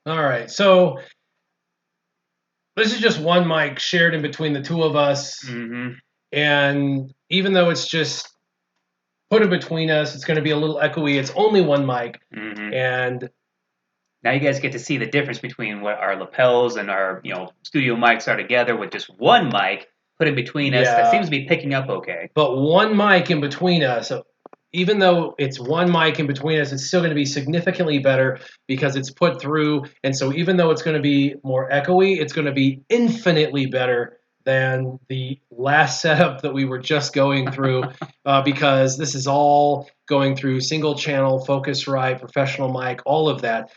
All right. So this is just one mic shared in between the two of us. Mm-hmm. And even though it's just put in between us, it's going to be a little echoey. It's only one mic. Mm-hmm. And Now you guys get to see the difference between what our lapels and our studio mics are together with just one mic put in between us that seems yeah, to be picking up okay. but one mic in between us. So even though it's one mic in between us, it's still going to be significantly better because it's put through. And so even though it's going to be more echoey, it's going to be infinitely better than the last setup that we were just going through because this is all going through single channel, Focusrite, professional mic, all of that.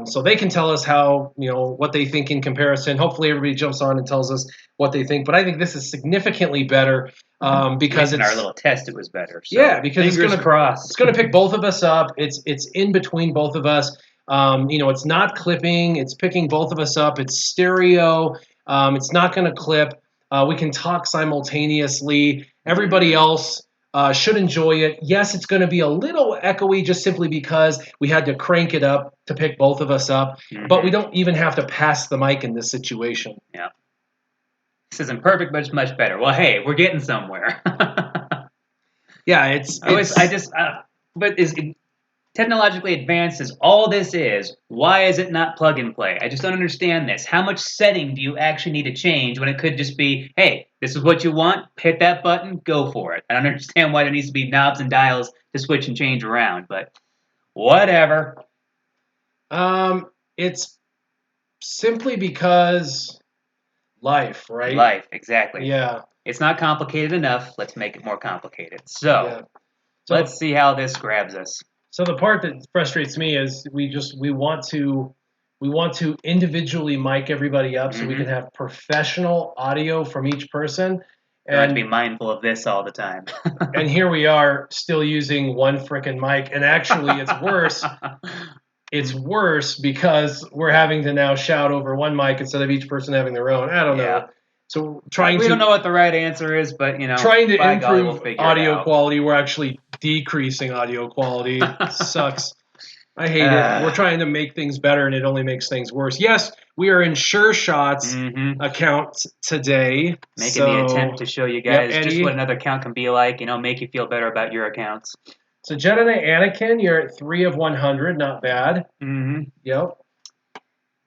So they can tell us how, what they think in comparison. Hopefully everybody jumps on and tells us what they think. But I think this is significantly better At because least in our it's little test, it was better. yeah, So because fingers it's crossed. gonna pick both of us up. It's in between both of us. It's not clipping. It's picking both of us up. It's stereo. It's not gonna clip. We can talk simultaneously. Everybody Mm-hmm. else should enjoy it. Yes, it's going to be a little echoey just simply because we had to crank it up to pick both of us up. But we Mm-hmm. don't even have to pass the mic in this situation. Yeah. This isn't perfect, but it's much better. Well, hey, we're getting somewhere. Yeah, it's I always, I it's just, but is technologically advanced as all this is, why is it not plug and play? I just don't understand this. How much setting do you actually need to change when it could just be, hey, this is what you want, hit that button, go for it? I don't understand why there needs to be knobs and dials to switch and change around, but whatever. um it's simply because life, right? Life, exactly. Yeah, It's not complicated enough. Let's make it more complicated. So yeah. So let's see how this grabs us. the part that frustrates me is we want to individually mic everybody up so we can Mm-hmm. have professional audio from each person, Don't have to be and mindful of this all the time. here we are still using one frickin' mic, and actually it's worse. It's worse because we're having to now shout over one mic instead of each person having their own. I don't Yeah. know. So We don't know what the right answer is, but trying to by golly, we'll improve figure it audio out. quality, we're actually decreasing audio quality. It sucks. I hate it. We're uh, trying to make things better, and it only makes things worse. Yes, we are in SureShot's mm-hmm. account today. Making the attempt So, to show you yep, guys just what Eddie. another account can be like. Make you feel better about your accounts. So, Jedi Anakin, you're at 3 of 100. Not bad. Mm-hmm. Yep.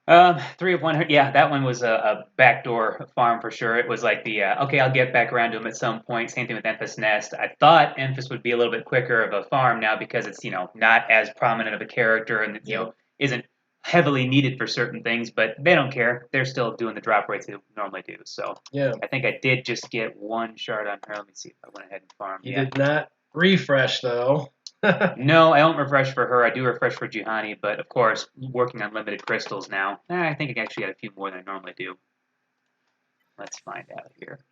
3 of 100. Yeah, that one was a backdoor farm for sure. It was like the okay, I'll get back around to him at some point. Same thing with Enfys Nest. I thought Enfys would be a little bit quicker of a farm now because it's not as prominent of a character and Yep. isn't heavily needed for certain things. But they don't care. They're still doing the drop rates they normally do. So Yeah. I think I did just get one shard on her. Let me see if I went ahead and farmed. You Yeah. did not refresh, though. No, I don't refresh for her. I do refresh for Juhani, but of course, working on limited crystals now. I think I actually got a few more than I normally do. Let's find out here.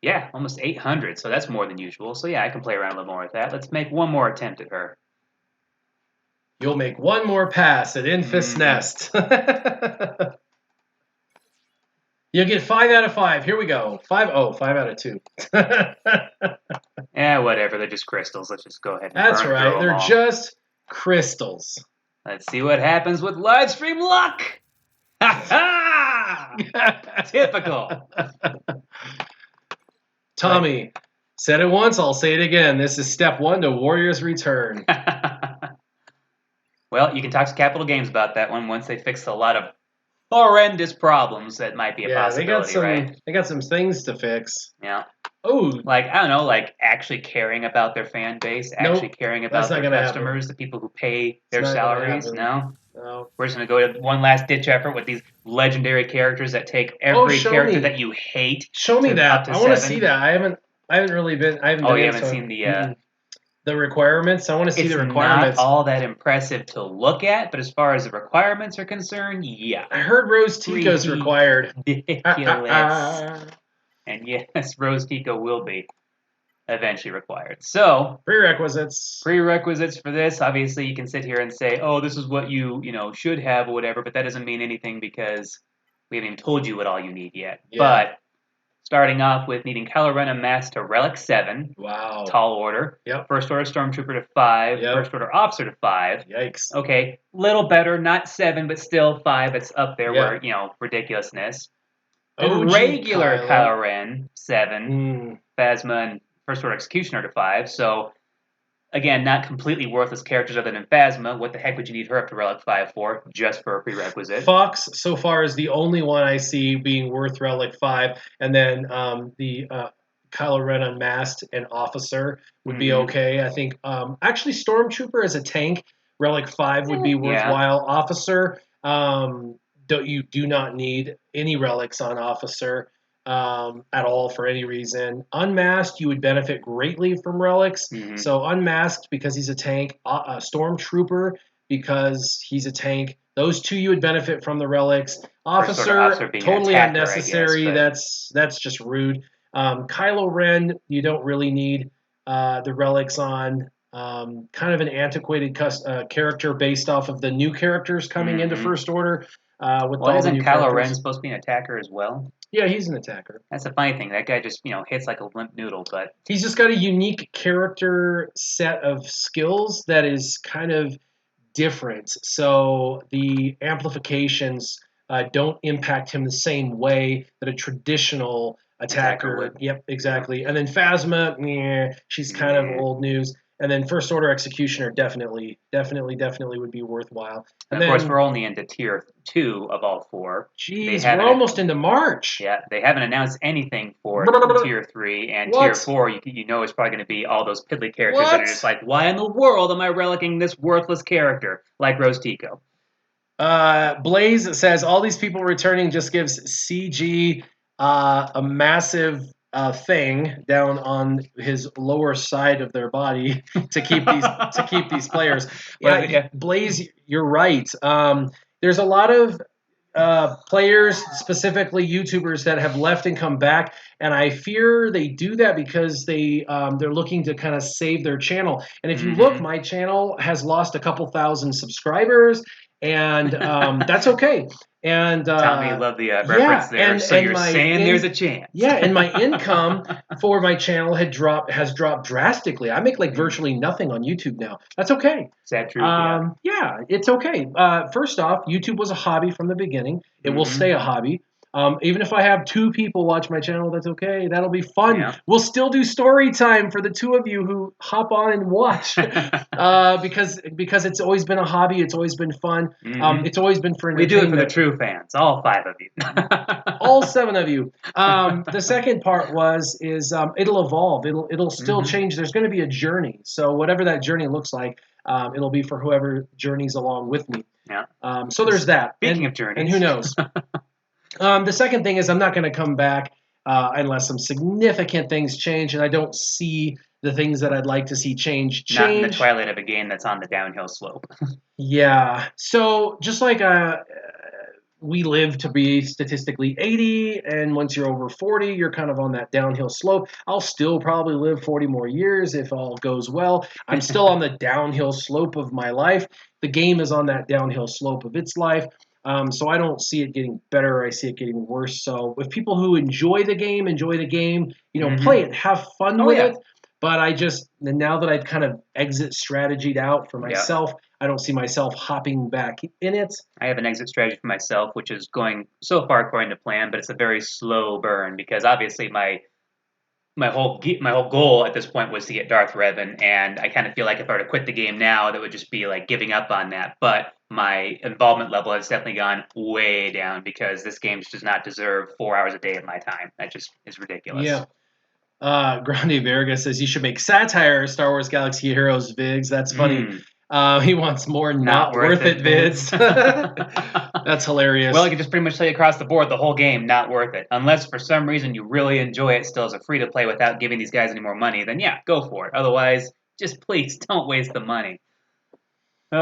Yeah, almost 800, so that's more than usual. So yeah, I can play around a little more with that. Let's make one more attempt at her. You'll make one more pass at Enfys Mm-hmm. Nest. You'll get 5 out of 5. Here we go. 5 out of 2. Yeah, whatever. They're just crystals. Let's just go ahead and That's burn through right. them They're all. just crystals. Let's see what happens with Livestream luck. Ha ha! Typical. Tommy said it once, I'll say it again. This is step 1 to Warrior's Return. Well, you can talk to Capital Games about that one once they fix a lot of horrendous problems. That might be a Yeah, possibility, right? they got some things to fix. Yeah. Oh, Like, I don't know, like actually caring about their fan base, actually nope. caring That's about not their gonna happen. customers, the people who pay It's their not gonna salaries. happen. No, No. we're just gonna go to one last ditch effort with these legendary characters that take Oh, every show character me. that you hate Show me to up that. to I want to see 7. that. I haven't Oh, been you in haven't so seen the. the requirements. I want to see It's the not requirements. all that impressive to look at, but as far as the requirements are concerned, yeah, I heard Rose Tico's required. ridiculous. And yes, Rose Tico will be eventually required. So Prerequisites. prerequisites for this, obviously, you can sit here and say, "Oh, this is what should have or whatever," but that doesn't mean anything because we haven't even told you what all you need yet. Yeah. But Starting off with needing Kylo Ren amassed to Relic 7, Wow. tall order. Yep. First Order Stormtrooper to 5, Yep. First Order Officer to 5. Yikes. Okay, little better, not 7, but still 5. It's up there Yeah. where, ridiculousness. And OG regular Kylo. Kylo Ren, 7. Phasma and First Order Executioner to 5. So, again, not completely worthless characters other than Phasma. What the heck would you need her up to Relic 5 for? Just for a prerequisite. Fox, so far, is the only one I see being worth Relic 5. And then the Kylo Ren Unmasked and Officer would be okay. I think, actually, Stormtrooper as a tank, Relic 5 would be worthwhile. Yeah. Officer, you do not need any relics on Officer at all for any reason. Unmasked, you would benefit greatly from relics. So Unmasked because he's a tank. Stormtrooper because he's a tank. Those two you would benefit from the relics. Officer totally attacker, unnecessary. Guess, that's just rude. Kylo Ren, you don't really need the relics on. Kind of an antiquated character based off of the new characters coming into First Order. Isn't Kylo Ren supposed to be an attacker as well? Yeah, he's an attacker. That's the funny thing. That guy just, hits like a limp noodle, but he's just got a unique character set of skills that is kind of different. So the amplifications don't impact him the same way that a traditional attacker would. Yep, exactly. And then Phasma, she's kind of old news. And then First Order Executioner definitely would be worthwhile. And of course, we're only into Tier 2 of all 4. Jeez, we're almost into March. Yeah, they haven't announced anything for Tier 3. And Tier 4, you know it's probably going to be all those piddly characters that are just like, why in the world am I relicking this worthless character? Like Rose Tico. Blaze says, all these people returning just gives CG a massive thing down on his lower side of their body to keep these players. Yeah, Blaze, you're right. There's a lot of players, specifically YouTubers, that have left and come back, and I fear they do that because they're looking to kind of save their channel. And if you look, my channel has lost a couple thousand subscribers, and that's okay. And Tommy, love the reference there. So you're saying there's a chance. Yeah, and my income for my channel has dropped drastically. I make like virtually nothing on YouTube now. That's okay. Is that true? Yeah, it's okay. First off, YouTube was a hobby from the beginning. It will stay a hobby. Even if I have 2 people watch my channel, that's okay. That'll be fun. Yeah. We'll still do story time for the 2 of you who hop on and watch, because it's always been a hobby. It's always been fun. It's always been for entertainment. We do it for the true fans, all 5 of you, all 7 of you. The second part is it'll evolve. It'll still change. There's going to be a journey. So whatever that journey looks like, it'll be for whoever journeys along with me. Yeah. So there's that. Speaking of journeys, and who knows. The second thing is I'm not going to come back unless some significant things change, and I don't see the things that I'd like to see change. Not in the twilight of a game that's on the downhill slope. Yeah. So just like we live to be statistically 80, and once you're over 40, you're kind of on that downhill slope. I'll still probably live 40 more years if all goes well. I'm still on the downhill slope of my life. The game is on that downhill slope of its life. So I don't see it getting better. I see it getting worse. So with people who enjoy the game, play it, have fun with it. But now that I've kind of exit strategied out for myself, I don't see myself hopping back in it. I have an exit strategy for myself, which is going so far according to plan, but it's a very slow burn because obviously my whole goal at this point was to get Darth Revan, and I kind of feel like if I were to quit the game now, that would just be like giving up on that. But my involvement level has definitely gone way down because this game does not deserve 4 hours a day of my time. That just is ridiculous. Yeah. Grande Verga says you should make satire Star Wars Galaxy Heroes vids. That's funny. He wants more not worth it vids. That's hilarious. Well, I could just pretty much say across the board, the whole game, not worth it. Unless for some reason you really enjoy it still as a free-to-play without giving these guys any more money, then yeah, go for it. Otherwise, just please don't waste the money. Going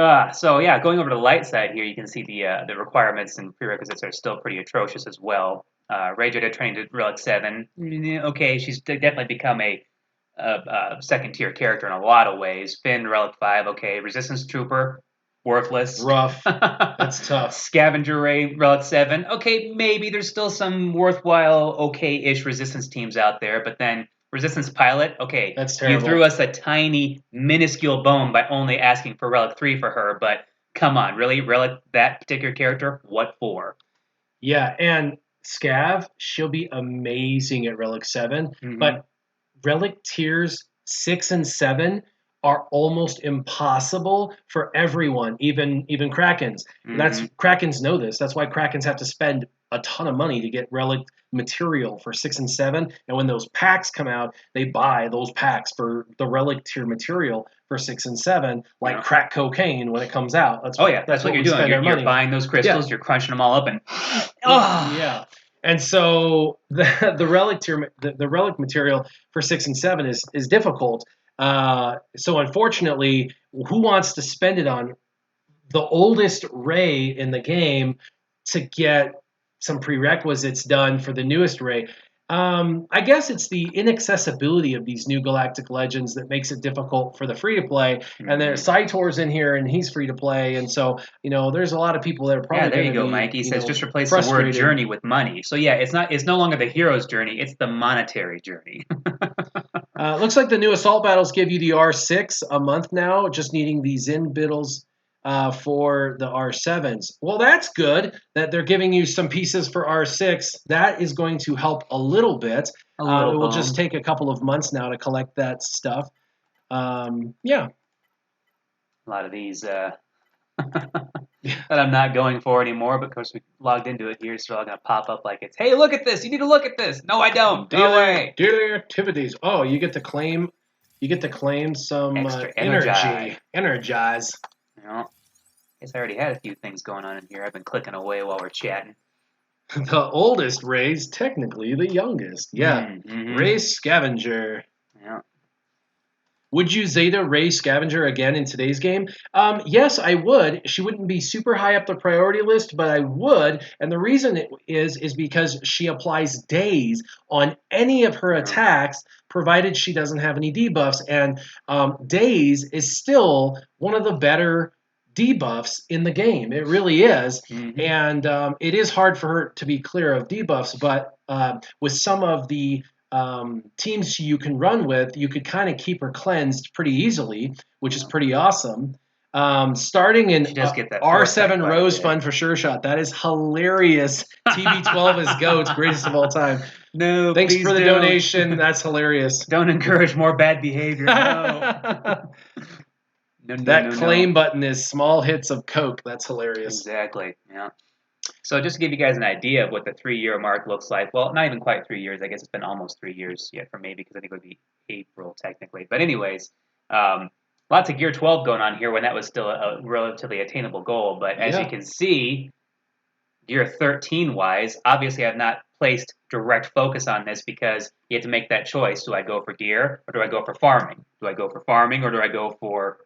over to the light side here, you can see the requirements and prerequisites are still pretty atrocious as well. Rey Jedi training to Relic 7. Okay, she's definitely become a second-tier character in a lot of ways. Finn, Relic 5, okay. Resistance Trooper, worthless. Rough. That's tough. Scavenger Ray, Relic 7. Okay, maybe there's still some worthwhile, okay-ish Resistance teams out there, but then Resistance Pilot, okay, That's you terrible. threw us a tiny, minuscule bone by only asking for Relic 3 for her, but come on, really? Relic, that particular character? What for? Yeah, and Scav, she'll be amazing at Relic 7, Mhm. but Relic tiers 6 and 7 are almost impossible for everyone, even Krakens. That's Krakens know this. That's why Krakens have to spend a ton of money to get Relic material for 6 and 7. And when those packs come out, they buy those packs for the Relic tier material for 6 and 7, like Yeah. crack cocaine when it comes out. Oh yeah, that's what you're we doing. spend our You're money. buying those crystals, you're crunching them all up, and Yeah. And so the relic tier, the relic material for 6 and 7 is difficult. So unfortunately, who wants to spend it on the oldest Ray in the game to get some prerequisites done for the newest Ray? I guess it's the inaccessibility of these new Galactic Legends that makes it difficult for the free to play. And there's Saitor's in here, and he's free to play, and so there's a lot of people that are probably there you go, be, Mike. He says just replace frustrated. the word journey with money. So yeah, it's no longer the hero's journey; it's the monetary journey. Looks like the new assault battles give you the R6 a month now, just needing these in biddles for the R7s. Well, that's good that they're giving you some pieces for R6. That is going to help a little bit. It will just take a couple of months now to collect that stuff. Yeah. A lot of these that I'm not going for anymore, but of course we logged into it here, so I'm going to pop up like it's, hey, look at this. You need to look at this. No, I don't. Go away. Daily activities. Oh, you get to claim some Extra energize. I guess I already had a few things going on in here. I've been clicking away while we're chatting. The oldest Ray's technically the youngest. Yeah. Ray Scavenger. Yeah. Would you Zeta Ray Scavenger again in today's game? Yes, I would. She wouldn't be super high up the priority list, but I would. And the reason is because she applies daze on any of her attacks, provided she doesn't have any debuffs. And daze is still one of the better debuffs in the game. It really is. And it is hard for her to be clear of debuffs, but with some of the teams you can run with, you could kind of keep her cleansed pretty easily, which is pretty awesome. Starting in R7 Rose Fund for SureShot. That is hilarious. TB12 is GOAT, greatest of all time. No, thanks for the donation. That's hilarious. Don't encourage more bad behavior. No. That claim button is small hits of coke. That's hilarious. Exactly. Yeah. So just to give you guys an idea of what the 3-year mark looks like, well, not even quite 3 years. I guess it's been almost 3 years yet for me because I think it would be April technically. But anyways, lots of Gear 12 going on here when that was still a relatively attainable goal. But as you can see, Gear 13-wise, obviously I've not placed direct focus on this because you have to make that choice. Do I go for gear or do I go for farming? Do I go for farming or do I go for,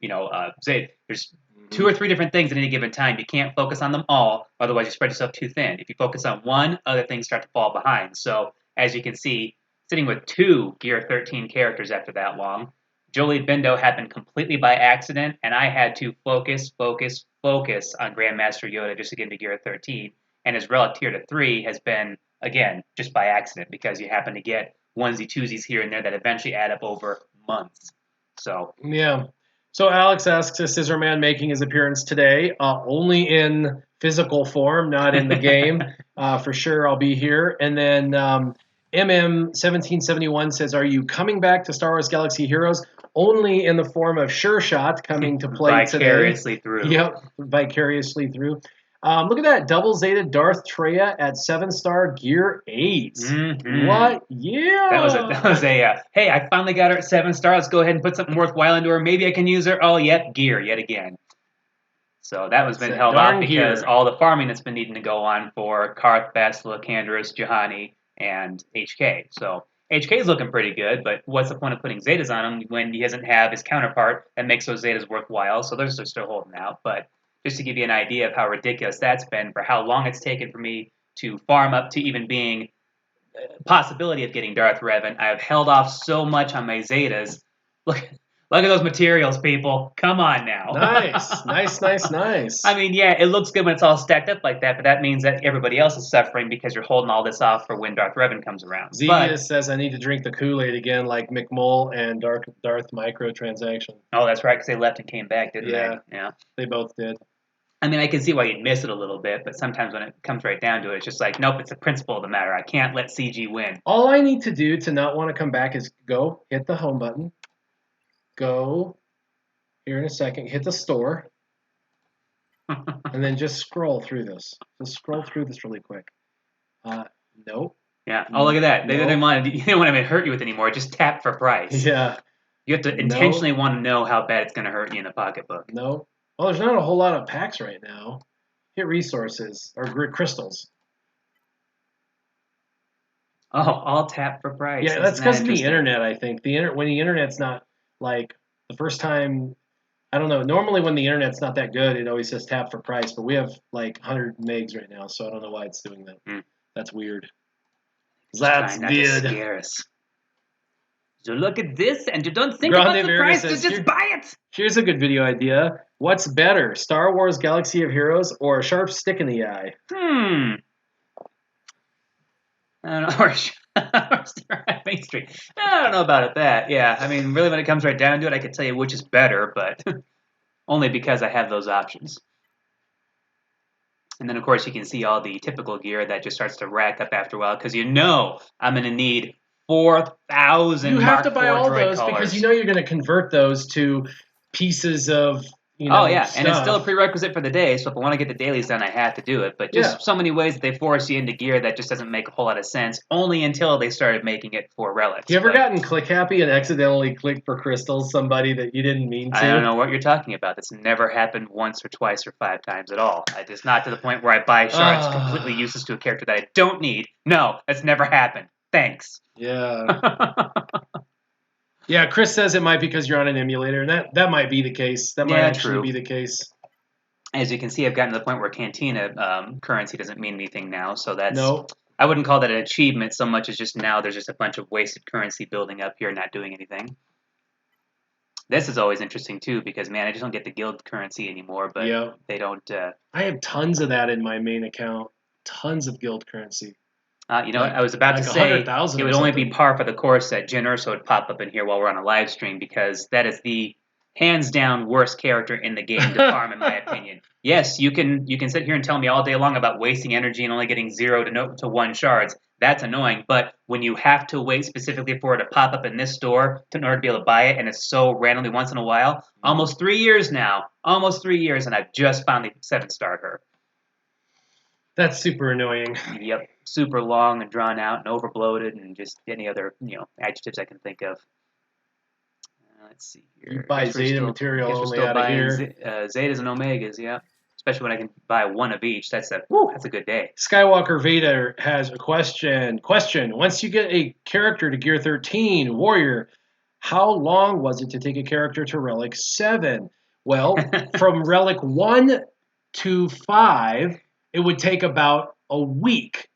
say, there's 2 or 3 different things at any given time. You can't focus on them all, otherwise you spread yourself too thin. If you focus on one, other things start to fall behind. So, as you can see, sitting with 2 Gear 13 characters after that long, Jolie Bindo happened completely by accident, and I had to focus on Grandmaster Yoda just to get into Gear 13. And his Relic tier to 3 has been, again, just by accident because you happen to get onesie-twosies here and there that eventually add up over months. So, yeah. So Alex asks us, is our man making his appearance today? Only in physical form, not in the game. For sure, I'll be here. And then MM1771 says, are you coming back to Star Wars Galaxy Heroes? Only in the form of SureShot coming to play today. Vicariously through. Yep, vicariously through. Look at that, double Zeta Darth Treya at 7-star Gear 8. What? Yeah. That was a hey, I finally got her at 7-star. Let's go ahead and put something worthwhile into her. Maybe I can use her. Oh, yep, Gear yet again. So that was been held off because all the farming that's been needing to go on for Karth, Bastila, Canderous, Juhani, and HK. So HK is looking pretty good, but what's the point of putting Zetas on him when he doesn't have his counterpart that makes those Zetas worthwhile? So they're still holding out, but just to give you an idea of how ridiculous that's been for how long it's taken for me to farm up to even being a possibility of getting Darth Revan. I've held off so much on my Zetas. Look Look at those materials, people. Come on now. Nice. I mean, yeah, it looks good when it's all stacked up like that, but that means that everybody else is suffering because you're holding all this off for when Darth Revan comes around. Zevius says I need to drink the Kool-Aid again, like McMull and Darth microtransaction. Oh, that's right, because they left and came back, didn't they? Yeah, they both did. I mean, I can see why you'd miss it a little bit, but sometimes when it comes right down to it, it's just like, nope, it's the principle of the matter. I can't let CG win. All I need to do to not want to come back is go hit the home button, go here in a second, hit the store, and then just scroll through this. Just scroll through this really quick. Nope. Yeah. Oh, look at that. They didn't want to hurt you with anymore. Just tap for price. Yeah. You have to intentionally want to know how bad it's going to hurt you in the pocketbook. No. Well, there's not a whole lot of packs right now. Hit resources or crystals. Oh, all tap for price. Yeah, that's because of the internet, I think. When the internet's not, like, the first time, I don't know. Normally when the internet's not that good, it always says tap for price. But we have, like, 100 megs right now, so I don't know why it's doing that. That's weird. That's weird. To scare us. So look at this, and you don't think about the price, just buy it. Here's a good video idea. What's better, Star Wars Galaxy of Heroes or a sharp stick in the eye? I don't know. Main Street. I don't know about that. Yeah, I mean, really, when it comes right down to it, I could tell you which is better, but only because I have those options. And then, of course, you can see all the typical gear that just starts to rack up after a while, because you know I'm going to need 4,000 You have to buy all those colors. because you know you're going to convert those to pieces of, stuff. And it's still a prerequisite for the day, so if I want to get the dailies done, I have to do it. But just so many ways that they force you into gear that just doesn't make a whole lot of sense, only until they started making it for relics. You ever gotten click happy and accidentally clicked for crystals somebody that you didn't mean to? I don't know what you're talking about. This never happened once or twice or 5 times at all. It's not to the point where I buy shards completely useless to a character that I don't need. No, that's never happened. Thanks. Yeah. Yeah, Chris says it might be because you're on an emulator, and that might be the case. That might actually be the case. As you can see, I've gotten to the point where Cantina currency doesn't mean anything now, so that's... Nope. I wouldn't call that an achievement so much as just now there's just a bunch of wasted currency building up here not doing anything. This is always interesting, too, because, man, I just don't get the guild currency anymore, but they don't... I have tons of that in my main account. Tons of guild currency. I was about to say it would only be par for the course that Jyn Erso would pop up in here while we're on a live stream, because that is the hands-down worst character in the game to farm, in my opinion. Yes, you can sit here and tell me all day long about wasting energy and only getting 0 to 1 shards. That's annoying, but when you have to wait specifically for it to pop up in this store in order to be able to buy it, and it's so randomly once in a while, almost 3 years now, and I've just finally 7-starred her. That's super annoying. Yep, super long and drawn out and overbloated and just any other adjectives I can think of. Let's see here. You buy Zeta material only out of here. Zetas and Omegas, yeah. Especially when I can buy 1 of each. That's a good day. Skywalker Vader has a question. Once you get a character to Gear 13, Warrior, how long was it to take a character to Relic 7? Well, from Relic 1 to 5... it would take about a week,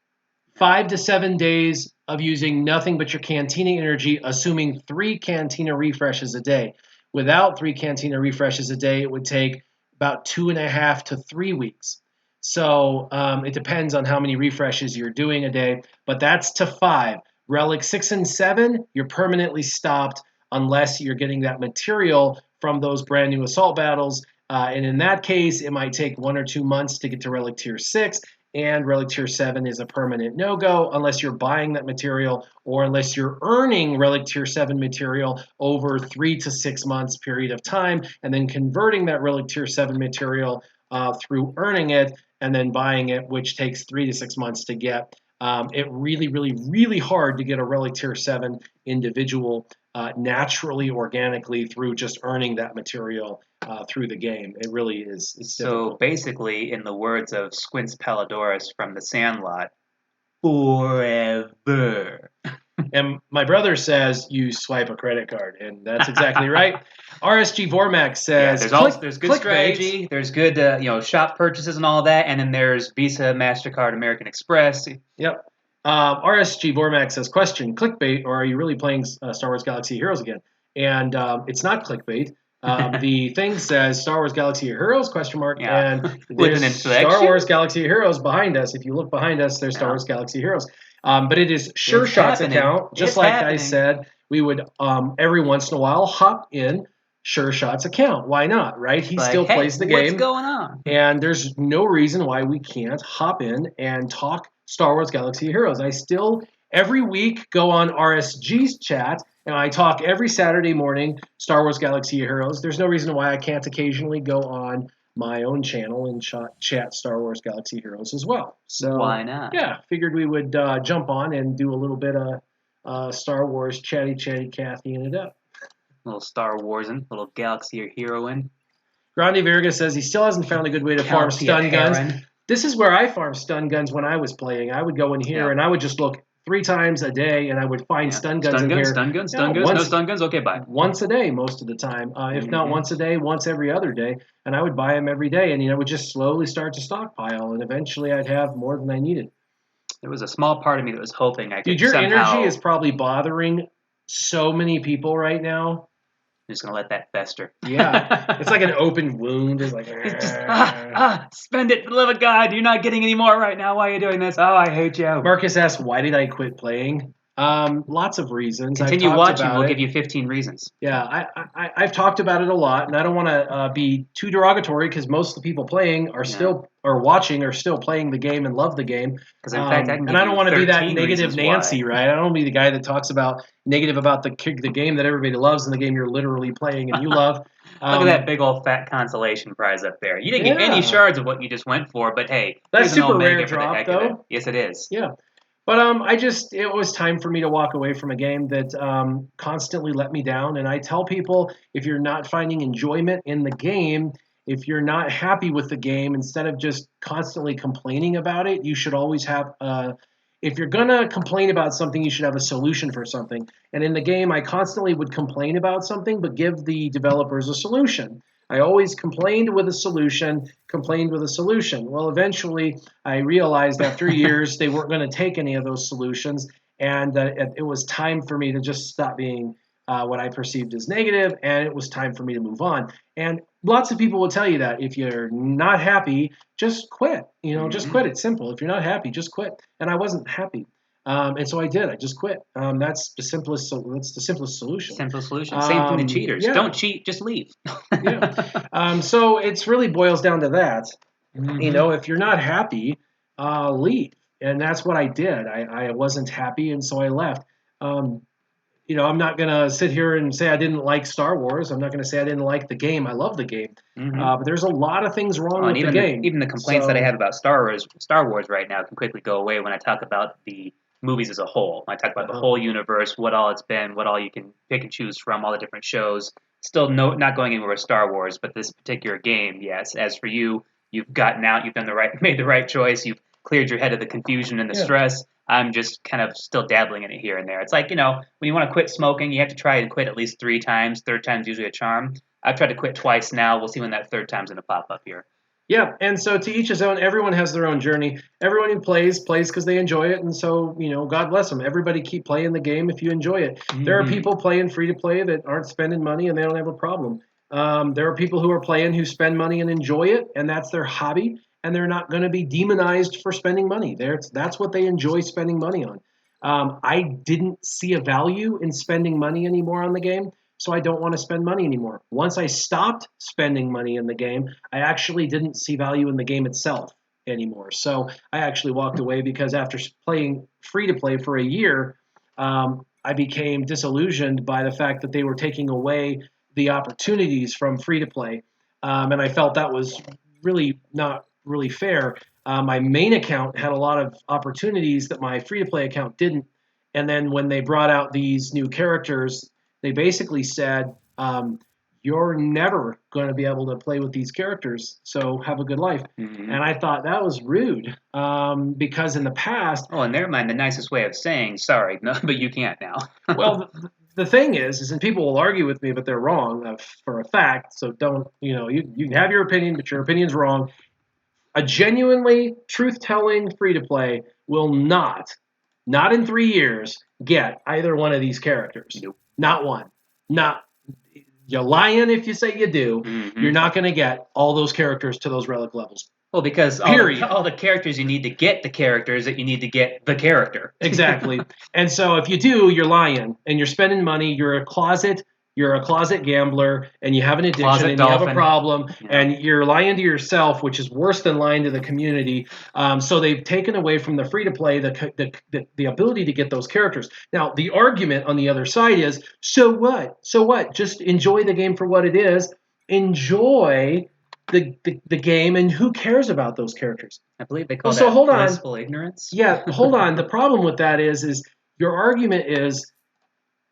5 to 7 days of using nothing but your Cantina energy, assuming 3 Cantina refreshes a day. Without 3 Cantina refreshes a day, it would take about 2.5 to 3 weeks. So it depends on how many refreshes you're doing a day, but that's to 5. Relic 6 and 7, you're permanently stopped unless you're getting that material from those brand new assault battles. And in that case, it might take 1 or 2 months to get to Relic Tier 6, and Relic Tier 7 is a permanent no-go unless you're buying that material or unless you're earning Relic Tier 7 material over 3 to 6 months period of time, and then converting that Relic Tier 7 material through earning it and then buying it, which takes 3 to 6 months to get. It really hard to get a Relic Tier 7 individual naturally, organically through just earning that material through the game. It really is. It's difficult. So basically, in the words of Squints Palladorus from The Sandlot, forever. And my brother says you swipe a credit card, and that's exactly right. RSG Vormax says there's good strategy, there's good shop purchases and all that, and then there's Visa, MasterCard, American Express. Yep. RSG Vormax says, question, clickbait, or are you really playing Star Wars Galaxy of Heroes again? and it's not clickbait. The thing says Star Wars Galaxy of Heroes ? Yeah. And With an there's inflection? Star Wars Galaxy of Heroes behind us. If you look behind us, there's Star Yeah. Wars Galaxy of Heroes. But it is SureShot's happening. account. Just It's like I happening. said, we would every once in a while hop in SureShot's account. Why not, right? He Like, still hey, plays the what's game. going on? And there's no reason why we can't hop in and talk Star Wars Galaxy of Heroes. I still, every week, go on RSG's chat, and I talk every Saturday morning Star Wars Galaxy of Heroes. There's no reason why I can't occasionally go on my own channel and chat Star Wars Galaxy of Heroes as well. So Why not? Yeah, figured we would jump on and do a little bit of Star Wars chatty Cathying it up. A little Star Warsing, a little Galaxy or Heroine. Grande Virga says he still hasn't found a good way to farm Galaxy stun of guns. Heron. This is where I farmed stun guns when I was playing. I would go in here and I would just look 3 times a day, and I would find stun guns in here. Stun guns, Yeah, stun guns, no stun guns. Okay, bye. Once a day, most of the time. If not once a day, once every other day. And I would buy them every day, and would just slowly start to stockpile, and eventually I'd have more than I needed. There was a small part of me that was hoping I could. Dude, your somehow... energy is probably bothering so many people right now. I'm just gonna let that fester. Yeah, it's like an open wound. It's like spend it for the love of God. You're not getting any more right now. Why are you doing this? Oh, I hate you. Marcus asks, why did I quit playing? Lots of reasons. Continue watching. We'll give you 15 reasons. Yeah, I've talked about it a lot, and I don't want to be too derogatory because most of the people playing are still or watching are still playing the game and love the game. Because in fact, I don't want to be that negative Nancy, why. right? I don't want to be the guy that talks about negative about the game that everybody loves and the game you're literally playing and you love. Look at that big old fat consolation prize up there. You didn't get any shards of what you just went for, but hey, that's super rare for drop the heck though. Of it. Yes, it is. Yeah. But it was time for me to walk away from a game that constantly let me down. And I tell people, if you're not finding enjoyment in the game, if you're not happy with the game, instead of just constantly complaining about it, you should always have if you're going to complain about something, you should have a solution for something. And in the game, I constantly would complain about something, but give the developers a solution. I always complained with a solution. Well, eventually, I realized after years they weren't going to take any of those solutions, and it was time for me to just stop being what I perceived as negative, and it was time for me to move on. And lots of people will tell you that if you're not happy, just quit. Just quit. It's simple. If you're not happy, just quit. And I wasn't happy. And so I did. I just quit. That's the simplest. That's the simplest solution. Simple solution. Same thing to cheaters. Yeah. Don't cheat. Just leave. Yeah. So it's really boils down to that. If you're not happy, leave. And that's what I did. I wasn't happy, and so I left. I'm not going to sit here and say I didn't like Star Wars. I'm not going to say I didn't like the game. I love the game. But there's a lot of things wrong with the game. Even the complaints that I have about Star Wars right now can quickly go away when I talk about the movies as a whole. When I talk about the whole universe, what all it's been, what all you can pick and choose from, all the different shows. Still not going anywhere with Star Wars, but this particular game, yes. As for you, you've gotten out, made the right choice, you've cleared your head of the confusion and the stress. I'm just kind of still dabbling in it here and there. It's like, when you want to quit smoking, you have to try and quit at least 3 times. Third time's usually a charm. I've tried to quit twice now. We'll see when that third time's going to pop up here. Yeah, and so to each his own. Everyone has their own journey. Everyone who plays because they enjoy it, and so, God bless them. Everybody keep playing the game if you enjoy it. There are people playing free-to-play that aren't spending money, and they don't have a problem. There are people who are playing who spend money and enjoy it, and that's their hobby, and they're not going to be demonized for spending money. That's what they enjoy spending money on. I didn't see a value in spending money anymore on the game, so I don't want to spend money anymore. Once I stopped spending money in the game, I actually didn't see value in the game itself anymore. So I actually walked away because after playing free-to-play for a year, I became disillusioned by the fact that they were taking away the opportunities from free-to-play, and I felt that was really not really fair. My main account had a lot of opportunities that my free-to-play account didn't, and then when they brought out these new characters, they basically said, you're never going to be able to play with these characters, so have a good life. And I thought that was rude, because in the past... Oh, in their mind, the nicest way of saying, sorry, no, but you can't now. Well, the thing is, and people will argue with me, but they're wrong for a fact, so don't, you can have your opinion, but your opinion's wrong. A genuinely truth-telling free-to-play will not in 3 years, get either one of these characters. Nope. Not one. not. You're lying if you say you do. Mm-hmm. You're not going to get all those characters to those relic levels. Well, because Period. all the characters you need to get the characters that you need to get the character. Exactly. And so if you do, you're lying and you're spending money. You're a closet gambler, and you have an addiction, Closet and you have a dolphin. problem, Yeah. and you're lying to yourself, which is worse than lying to the community. So they've taken away from the free to play the ability to get those characters. Now the argument on the other side is, so what? So what? Just enjoy the game for what it is. Enjoy the game, and who cares about those characters? I believe they call Well, so that hold on. blissful ignorance. Yeah, hold on. The problem with that is your argument is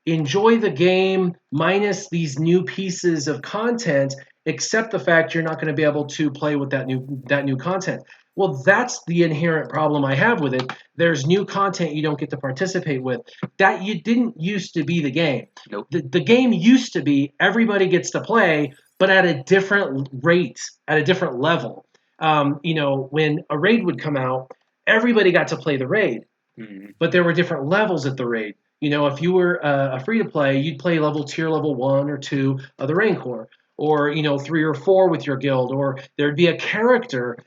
enjoy the game minus these new pieces of content, except the fact you're not going to be able to play with that new content. Well, that's the inherent problem I have with it. There's new content you don't get to participate with. That you didn't used to be the game. Nope. The game used to be everybody gets to play, but at a different rate, at a different level. When a raid would come out, everybody got to play the raid, but there were different levels at the raid. If you were a free to play, you'd play tier level 1 or 2 of the Rancor, or 3 or 4 with your guild, or there'd be a character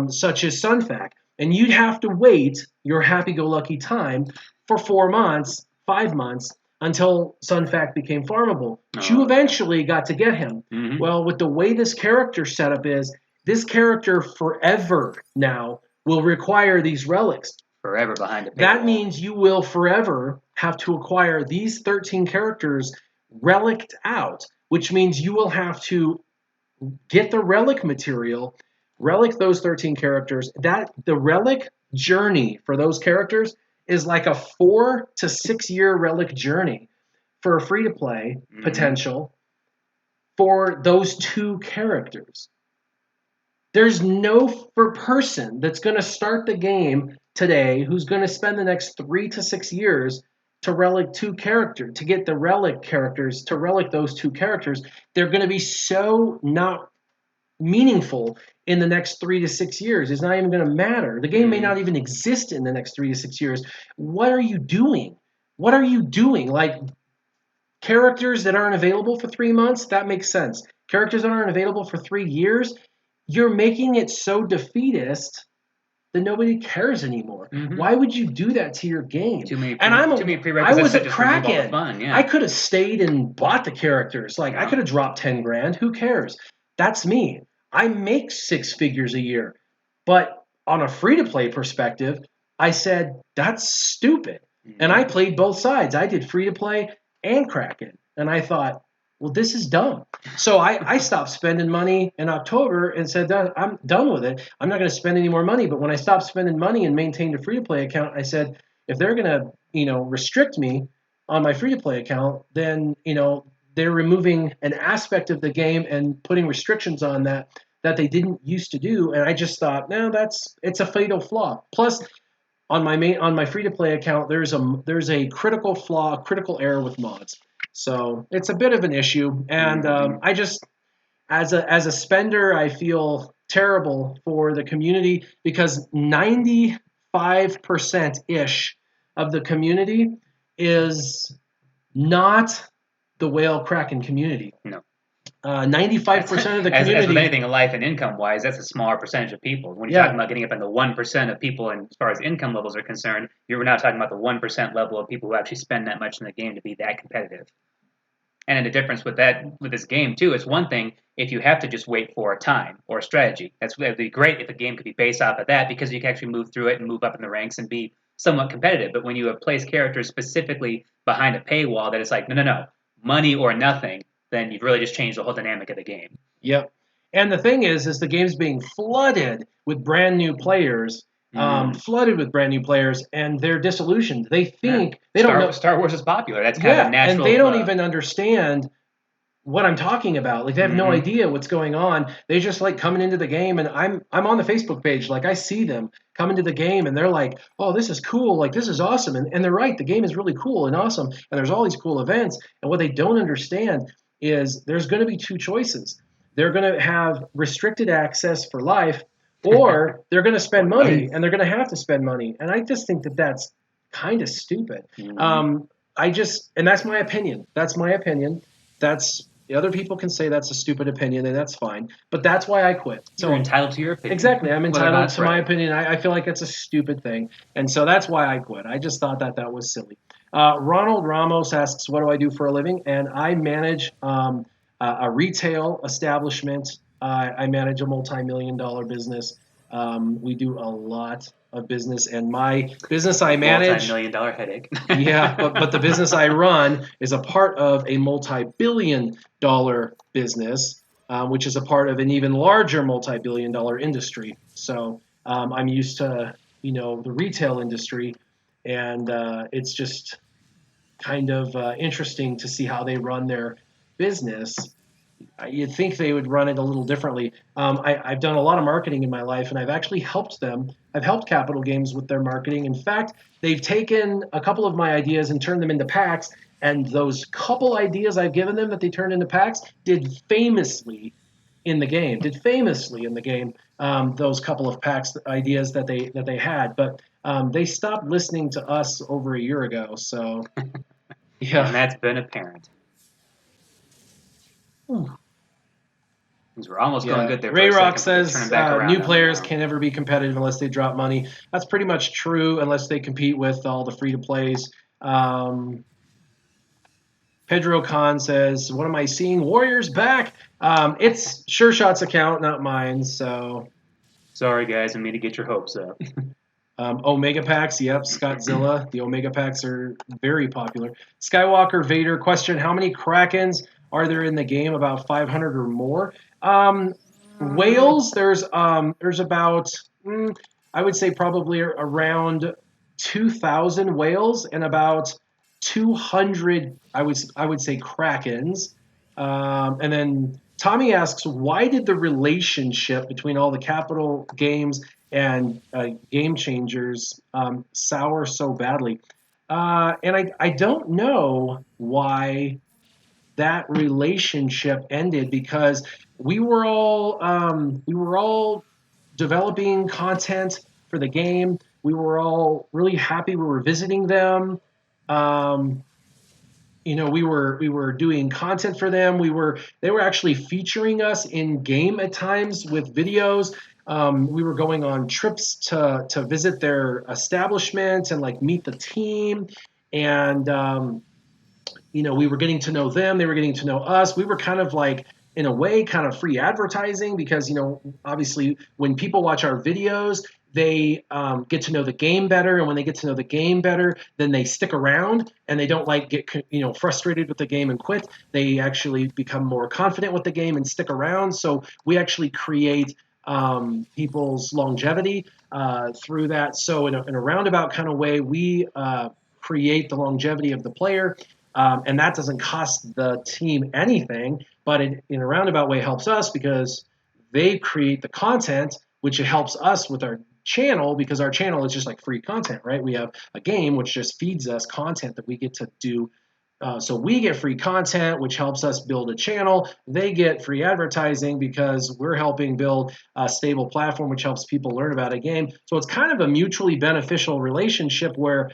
such as Sunfac, and you'd have to wait your happy-go-lucky time for 4 months, 5 months, until Sunfac became farmable. But you eventually got to get him. Mm-hmm. Well, with the way this character setup is, this character forever now will require these relics. Forever behind a paywall. That means you will forever have to acquire these 13 characters reliced out, which means you will have to get the relic material, relic those 13 characters. The relic journey for those characters is like a 4 to 6 year relic journey for a free to play potential for those 2 characters. There's no person that's going to start the game today who's going to spend the next 3 to 6 years to relic 2 characters, to get the relic characters, to relic those 2 characters. They're going to be so not meaningful in the next 3 to 6 years. It's not even going to matter. The game may not even exist in the next 3 to 6 years. What are you doing? What are you doing? Like, characters that aren't available for 3 months, that makes sense. Characters that aren't available for 3 years, you're making it so defeatist that nobody cares anymore. Why would you do that to your game? Too many I was a just Kraken. fun, yeah. I could have stayed and bought the characters. I could have dropped 10 grand. Who cares? That's me. I make 6 figures a year. But on a free-to-play perspective, I said, that's stupid. And I played both sides. I did free-to-play and Kraken. And I thought, well, this is dumb. So I stopped spending money in October and said, I'm done with it. I'm not going to spend any more money. But when I stopped spending money and maintained a free-to-play account, I said, if they're going to, restrict me on my free-to-play account, then, they're removing an aspect of the game and putting restrictions on that they didn't used to do. And I just thought, no, it's a fatal flaw. Plus, on my free-to-play account, there's a critical flaw, a critical error with mods. So it's a bit of an issue, and I just, as a spender, I feel terrible for the community, because 95% ish of the community is not the whale Kraken community. No. 95% of the community. As with anything in life and income wise, that's a smaller percentage of people. When you're talking about getting up in the 1% of people, and as far as income levels are concerned, you're now talking about the 1% level of people who actually spend that much in the game to be that competitive. And the difference with this game too, is one thing if you have to just wait for a time or a strategy. That'd be great if a game could be based off of that, because you can actually move through it and move up in the ranks and be somewhat competitive. But when you have placed characters specifically behind a paywall that it's like, no, money or nothing, then you've really just changed the whole dynamic of the game. Yep. And the thing is the game's being flooded with brand new players, and they're disillusioned. They think they don't know. Star Wars is popular. That's kind of a natural. And they don't even understand what I'm talking about. Like, they have no idea what's going on. They just like coming into the game, and I'm on the Facebook page. Like, I see them come into the game, and they're like, "Oh, this is cool. Like, this is awesome." And they're right. The game is really cool and awesome, and there's all these cool events. And what they don't understand is there's going to be 2 choices. They're going to have restricted access for life, or they're going to spend money, and they're going to have to spend money. And I just think that that's kind of stupid. And that's my opinion. that's the other people can say that's a stupid opinion, and that's fine. But that's why I quit. You're entitled to your opinion. Exactly, I'm whether or not entitled it's to my right. opinion. I feel like it's a stupid thing, and so that's why I quit. I just thought that was silly. Ronald Ramos asks, "What do I do for a living?" And I manage a retail establishment. I manage a multi-million-dollar business. We do a lot of business, and my business I manage. Multi-million-dollar headache. Yeah, but the business I run is a part of a multi-billion-dollar business, which is a part of an even larger multi-billion-dollar industry. So I'm used to the retail industry, and it's just kind of interesting to see how they run their business. You'd think they would run it a little differently. I've done a lot of marketing in my life, and I've actually helped them. I've helped Capital Games with their marketing. In fact, they've taken a couple of my ideas and turned them into packs, and those couple ideas I've given them that they turned into packs did famously in the game. Did famously in the game. Those couple of packs ideas that they had, but they stopped listening to us over a year ago. So yeah. And that's been apparent. Things were almost going good there. Ray for a Rock second, but says turning back around new on players now. can never be competitive unless they drop money. That's pretty much true unless they compete with all the free to plays. Pedro Khan says, "What am I seeing? Warriors back." It's SureShot's account, not mine. So Sorry, guys, I mean to get your hopes up. Omega packs, yep, Scottzilla. The Omega packs are very popular. Skywalker Vader question: How many Krakens are there in the game? About 500 or more. Whales, there's about I would say probably around 2,000 whales and about 200 I would say Krakens. And then Tommy asks, why did the relationship between all the Capital Games and Game Changers sour so badly? And I don't know why that relationship ended because we were all developing content for the game. We were all really happy. We were visiting them. Um, we were doing content for them. They were actually featuring us in game at times with videos. We were going on trips to visit their establishment and like meet the team, and we were getting to know them. They were getting to know us. We were kind of like, in a way, kind of free advertising because, obviously when people watch our videos, they get to know the game better. And when they get to know the game better, then they stick around and they don't like get, frustrated with the game and quit. They actually become more confident with the game and stick around. So we actually create people's longevity through that. So in a roundabout kind of way, we create the longevity of the player. And that doesn't cost the team anything, but in a roundabout way helps us because they create the content, which it helps us with our channel because our channel is just like free content, right? We have a game which just feeds us content that we get to do. So we get free content, which helps us build a channel. They get free advertising because we're helping build a stable platform, which helps people learn about a game. So it's kind of a mutually beneficial relationship where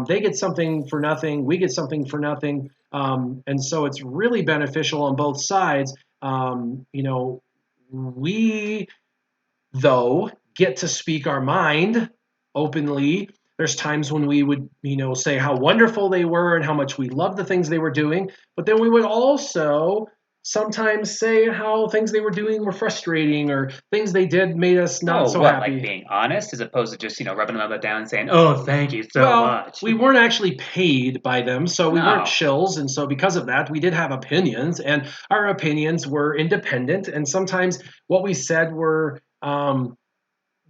they get something for nothing, we get something for nothing. And so it's really beneficial on both sides. We, though, get to speak our mind openly. There's times when we would, say how wonderful they were and how much we loved the things they were doing. But then we would also sometimes say how things they were doing were frustrating or things they did made us not so happy. Like being honest as opposed to just, rubbing them down and saying, oh, thank you so much. We weren't actually paid by them, so we weren't No. shills. And so because of that, we did have opinions, and our opinions were independent. And sometimes what we said were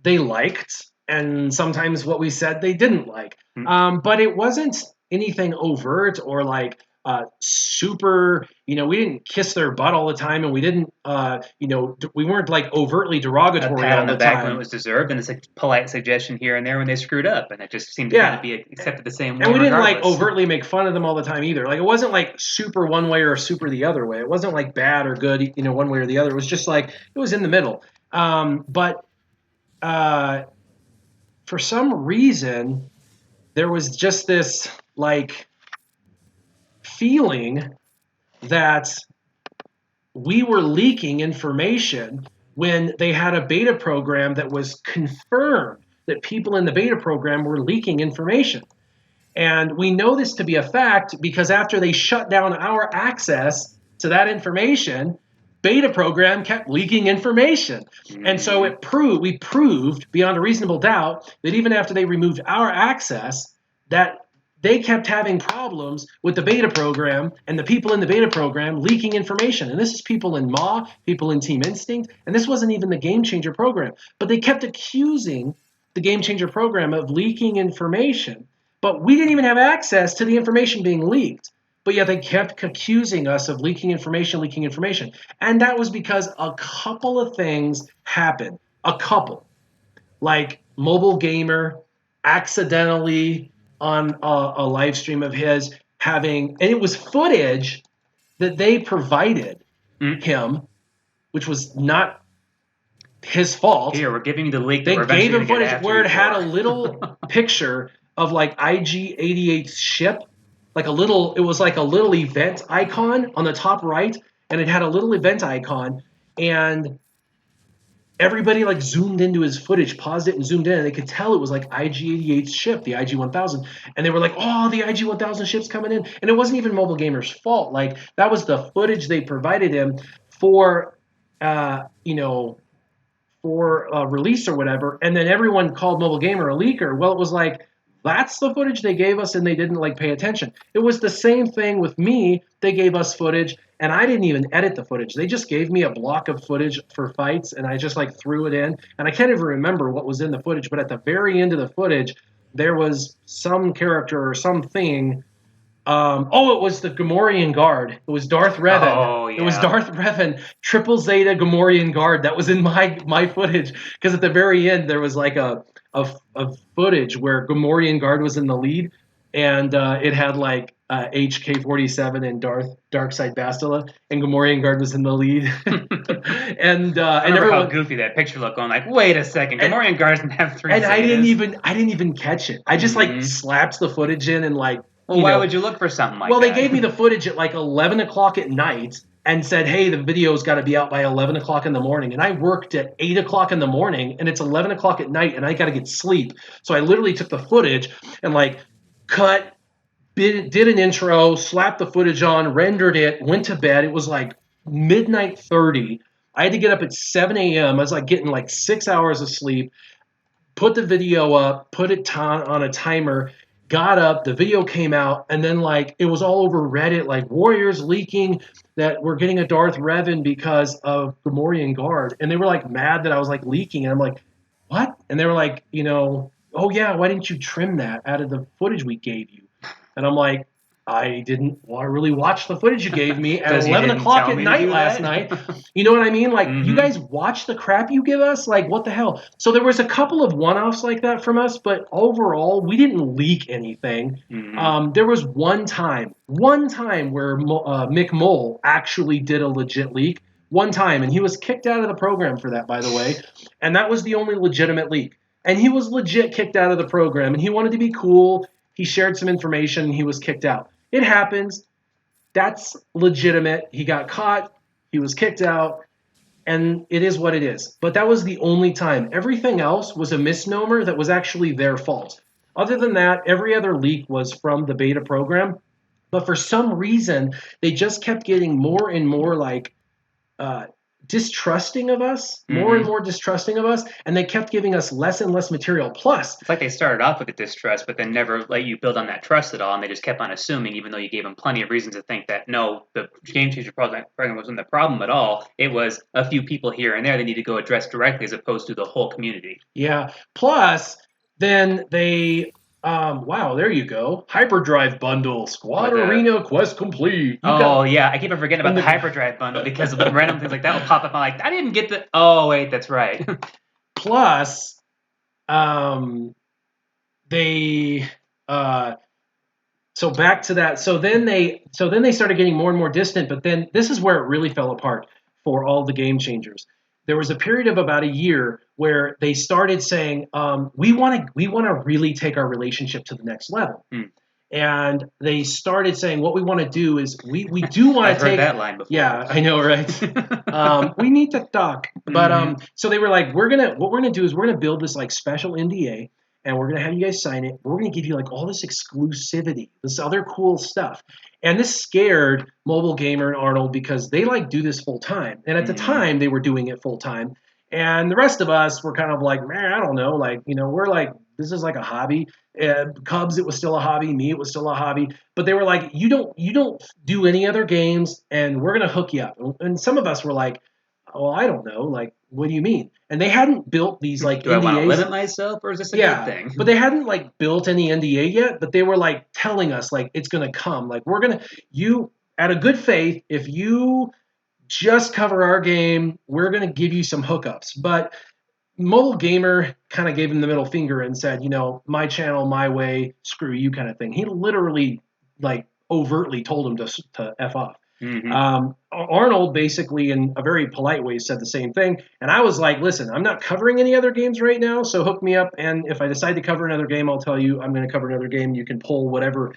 they liked, and sometimes what we said they didn't like. But it wasn't anything overt or like super, we didn't kiss their butt all the time, and we didn't, we weren't like overtly derogatory a pat all on the the back time. when it was deserved, and it's a polite suggestion here and there when they screwed up, and it just seemed to kind of be accepted the same way. And we didn't like regardless. overtly make fun of them all the time either. Like it wasn't like super one way or super the other way. It wasn't like bad or good, one way or the other. It was just like it was in the middle. But for some reason, there was just this like feeling that we were leaking information when they had a beta program that was confirmed that people in the beta program were leaking information. And we know this to be a fact because after they shut down our access to that information, beta program kept leaking information. And so we proved beyond a reasonable doubt that even after they removed our access, that they kept having problems with the beta program and the people in the beta program leaking information. And this is people in MAW, people in Team Instinct, and this wasn't even the Game Changer program. But they kept accusing the Game Changer program of leaking information. But we didn't even have access to the information being leaked. But yet they kept accusing us of leaking information. And that was because a couple of things happened. A couple. Like Mobile Gamer accidentally on a live stream of his having, and it was footage that they provided him, which was not his fault. Here, we're giving you the leak. They gave him footage where it had a little picture of like IG-88's ship, like it was like a little event icon on the top right, and it had a little event icon, and everybody like zoomed into his footage, paused it and zoomed in, and they could tell it was like IG-88's ship, the IG-1000, and they were like, oh, the IG-1000 ship's coming in, and it wasn't even Mobile Gamer's fault. Like, that was the footage they provided him for, for release or whatever, and then everyone called Mobile Gamer a leaker. Well, it was like, that's the footage they gave us, and they didn't like pay attention. It was the same thing with me. They gave us footage, and I didn't even edit the footage. They just gave me a block of footage for fights, and I just like threw it in. And I can't even remember what was in the footage, but at the very end of the footage, there was some character or something. It was the Gamorrean Guard. It was Darth Revan. Oh, yeah. It was Darth Revan, Triple Zeta Gamorrean Guard. That was in my footage, because at the very end there was like a footage where Gamorrean Guard was in the lead, and it had like HK-47 and Darkseid Bastila, and Gamorrean Guard was in the lead. and I remember how goofy that picture looked. Going like, wait a second, Gamorrean Guard doesn't have 3 And Zetas. I didn't even catch it. I just like slapped the footage in and like. Well, why would you look for something like that? Well, they gave me the footage at like 11 o'clock at night and said, hey, the video's got to be out by 11 o'clock in the morning. And I worked at 8 o'clock in the morning, and it's 11 o'clock at night, and I got to get sleep. So I literally took the footage and like cut, did an intro, slapped the footage on, rendered it, went to bed. It was like midnight 30. I had to get up at 7 a.m. I was like getting like 6 hours of sleep, put the video up, put it on a timer, got up, the video came out, and then like it was all over Reddit, like Warriors leaking that we're getting a Darth Revan because of Gamorrean Guard, and they were like mad that I was like leaking, and I'm like, what? And they were like, oh yeah, why didn't you trim that out of the footage we gave you? And I'm like, I didn't want to really watch the footage you gave me at 11 o'clock at night last night. You know what I mean? Like, you guys watch the crap you give us? Like, what the hell? So there was a couple of one-offs like that from us, but overall, we didn't leak anything. There was one time where Mick Mole actually did a legit leak. One time, and he was kicked out of the program for that, by the way. And that was the only legitimate leak. And he was legit kicked out of the program, and he wanted to be cool. He shared some information, and he was kicked out. It happens. That's legitimate. He got caught. He was kicked out. And it is what it is. But that was the only time. Everything else was a misnomer that was actually their fault. Other than that, every other leak was from the beta program. But for some reason, they just kept getting more and more like distrusting of us, more and more distrusting of us, and they kept giving us less and less material. Plus, it's like they started off with a distrust, but then never let you build on that trust at all, and they just kept on assuming, even though you gave them plenty of reasons to think that no, the Game Changer program wasn't the problem at all. It was a few people here and there they need to go address directly, as opposed to the whole community. Yeah. Plus, then they. Wow, there you go. Hyperdrive bundle, Squad Arena quest complete. Yeah, I keep on forgetting about the Hyperdrive bundle because of the random things like that will pop up. I'm like, I didn't get the. Oh wait, that's right. Plus, they. So back to that. So then they started getting more and more distant. But then this is where it really fell apart for all the Game Changers. There was a period of about a year where they started saying, we want to really take our relationship to the next level. And they started saying, what we want to do is we do want I've to take heard that line before. Yeah, I know, right? We need to talk. But so they were like, what we're gonna do is we're gonna build this like special NDA, and we're gonna have you guys sign it. We're gonna give you like all this exclusivity, this other cool stuff. And this scared Mobile Gamer and Arnold because they like do this full time. And at the time they were doing it full time. And the rest of us were kind of like, man, I don't know, like, we're like, this is like a hobby. Cubs, it was still a hobby. Me, it was still a hobby. But they were like, you don't do any other games, and we're gonna hook you up. And some of us were like, well, I don't know, like, what do you mean? And they hadn't built these like Do NDAs. I want to limit myself, or is this a good thing? But they hadn't like built any NDA yet. But they were like telling us like it's gonna come. Like you out of good faith, if you just cover our game, we're gonna give you some hookups. But Mobile Gamer kind of gave him the middle finger and said, my channel, my way, screw you kind of thing. He literally, like, overtly told him to F off. Arnold basically, in a very polite way, said the same thing. And I was like, listen, I'm not covering any other games right now, so hook me up. And if I decide to cover another game, I'll tell you I'm going to cover another game. You can pull whatever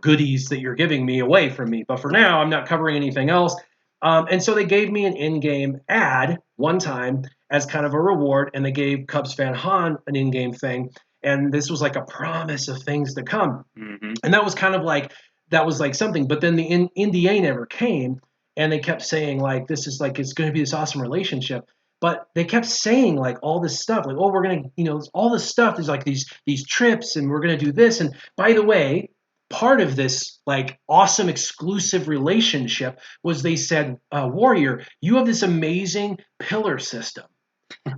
goodies that you're giving me away from me. But for now, I'm not covering anything else. And so they gave me an in-game ad one time as kind of a reward, and they gave Cubs fan Han an in-game thing, and this was like a promise of things to come. And that was kind of like something. But then the NDA never came, and they kept saying like this is like it's going to be this awesome relationship. But they kept saying like all this stuff, like, oh, we're gonna, all this stuff. There's like these trips, and we're gonna do this. And by the way, part of this like awesome exclusive relationship was they said, Warrior, you have this amazing pillar system,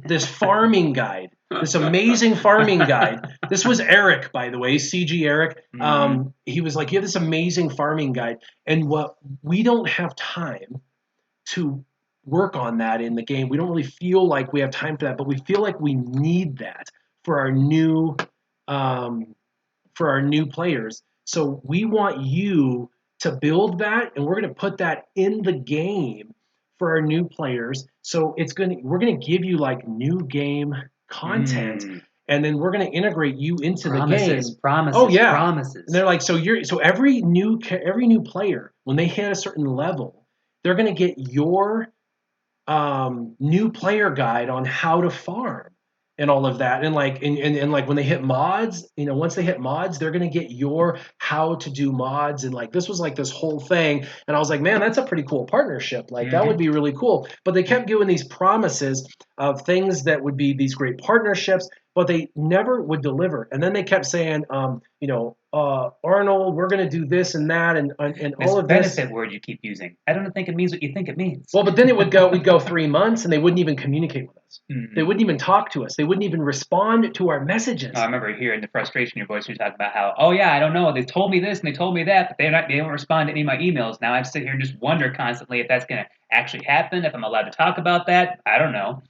this farming guide, this amazing farming guide. This was Eric, by the way, CG Eric. He was like, you have this amazing farming guide, and what we don't have time to work on that in the game. We don't really feel like we have time for that, but we feel like we need that for our new players. So we want you to build that, and we're going to put that in the game for our new players. So we're going to give you like new game content, and then we're going to integrate you into the game. Promises. And they're like, so every new player, when they hit a certain level, they're going to get your new player guide on how to farm and all of that. And like when they hit mods, once they hit mods, they're going to get your how to do mods. And like this was like this whole thing. And I was like, man, that's a pretty cool partnership. Like that would be really cool. But they kept doing these promises of things that would be these great partnerships, but they never would deliver. And then they kept saying, Arnold, we're going to do this and that and all of this. Benefit word you keep using. I don't think it means what you think it means. Well, but then we'd go 3 months, and they wouldn't even communicate with us. They wouldn't even talk to us. They wouldn't even respond to our messages. I remember hearing the frustration in your voice when you talked about how, oh yeah, I don't know, they told me this and they told me that, but they don't respond to any of my emails. Now I sit here and just wonder constantly if that's going to actually happen, if I'm allowed to talk about that. I don't know.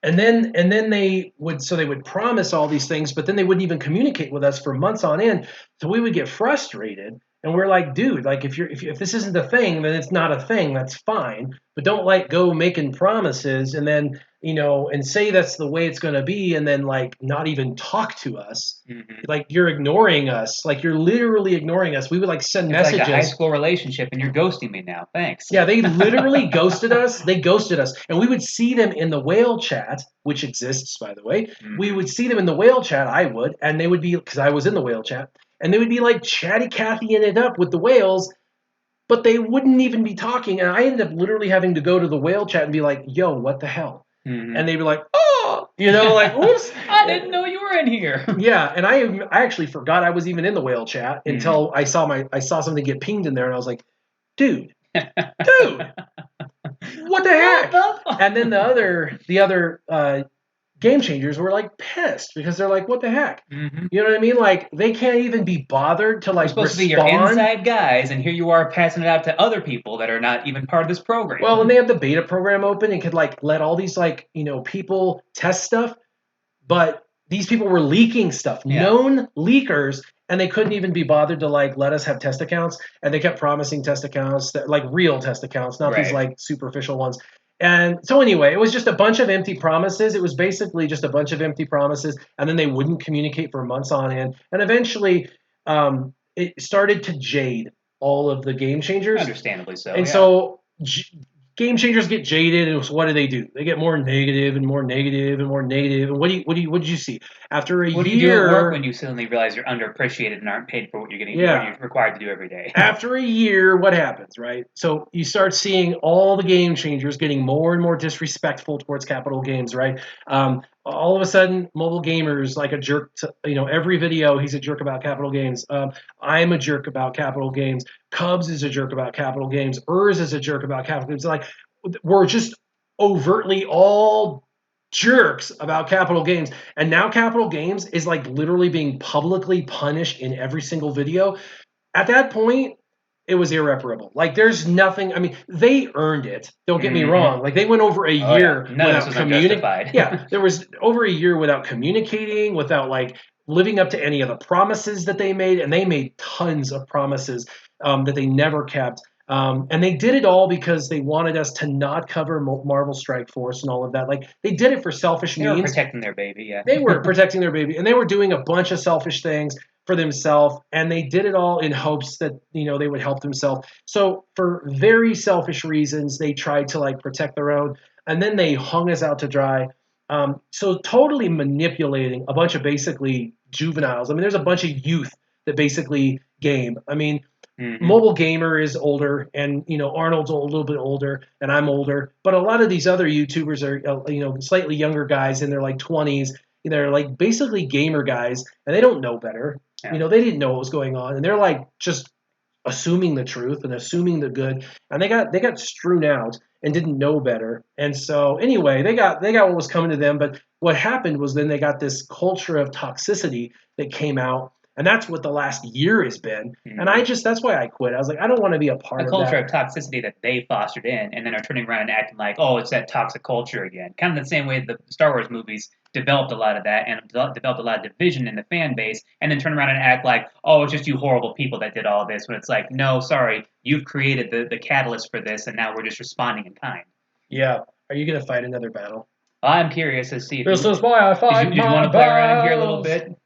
And then they would promise all these things, but then they wouldn't even communicate with us for months on end. So we would get frustrated, and we're like, dude, like if this isn't a thing, then it's not a thing. That's fine, but don't like go making promises and then and say that's the way it's going to be, and then like not even talk to us. Like you're ignoring us. Like you're literally ignoring us. We would like send messages. Like a high school relationship, and you're ghosting me now. Thanks. Yeah, they literally ghosted us. They ghosted us, and we would see them in the whale chat, which exists, by the way. We would see them in the whale chat. I would, and they would be, because I was in the whale chat, and they would be like chatty Cathying it up with the whales, but they wouldn't even be talking. And I ended up literally having to go to the whale chat and be like, "Yo, what the hell?" And they'd be like, "Oh, like, oops, I didn't know you were in here." Yeah, and I actually forgot I was even in the whale chat until I saw something get pinged in there, and I was like, "Dude, what the heck?" And then the other game changers were like pissed because they're like, "What the heck?" You know what I mean? Like they can't even be bothered to like supposed respond. To be your inside guys, and here you are passing it out to other people that are not even part of this program. Well, and they have the beta program open and could like let all these like people test stuff, but these people were leaking stuff, known leakers, and they couldn't even be bothered to like let us have test accounts. And they kept promising test accounts, that like real test accounts, not these like superficial ones. And so anyway, it was just a bunch of empty promises. It was basically just a bunch of empty promises, and then they wouldn't communicate for months on end. And eventually, it started to jade all of the game changers. Understandably so. And Yeah. so game changers get jaded, and so what do? They get more negative and more negative and more negative. And what did you see after a What do year? you do at work when you suddenly realize you're underappreciated and aren't paid for what you're getting, what Yeah. you're required to do every day? After a year, what happens, right? So you start seeing all the game changers getting more and more disrespectful towards Capital Games, right? All of a sudden, mobile gamers like a jerk. Every video he's a jerk about Capital Games. I'm a jerk about Capital Games. Cubs is a jerk about Capital Games. is a jerk about Capital Games. Like we're just overtly all jerks about Capital Games. And now Capital Games is like literally being publicly punished in every single video. At that point, it was irreparable. Like, there's nothing. I mean, they earned it. Don't get me wrong. Like, they went over a year without communicating. Yeah, there was over a year without communicating, without like living up to any of the promises that they made, and they made tons of promises that they never kept. And they did it all because they wanted us to not cover Marvel Strike Force and all of that. Like, they did it for selfish means. They were protecting their baby, yeah. They were protecting their baby, and they were doing a bunch of selfish things for themselves, and they did it all in hopes that they would help themselves. So for very selfish reasons, they tried to like protect their own, and then they hung us out to dry. So totally manipulating a bunch of basically juveniles. I mean, there's a bunch of youth that basically game. I mean, Mobile Gamer is older, and Arnold's a little bit older, and I'm older. But a lot of these other YouTubers are slightly younger guys in their like 20s. They're like basically gamer guys, and they don't know better. Yeah. They didn't know what was going on, and they're like just assuming the truth and assuming the good, and they got strewn out and didn't know better. And so anyway, they got what was coming to them. But what happened was then they got this culture of toxicity that came out. And that's what the last year has been. And that's why I quit. I was like, I don't want to be a part of that. A culture of toxicity that they fostered in, and then are turning around and acting like, oh, it's that toxic culture again. Kind of the same way the Star Wars movies developed a lot of that and developed a lot of division in the fan base, and then turn around and act like, oh, it's just you horrible people that did all this. When it's like, no, sorry, you've created the catalyst for this, and now we're just responding in kind. Yeah. Are you going to fight another battle? I'm curious to see if this is why I fight. Did you want to play around in here a little bit?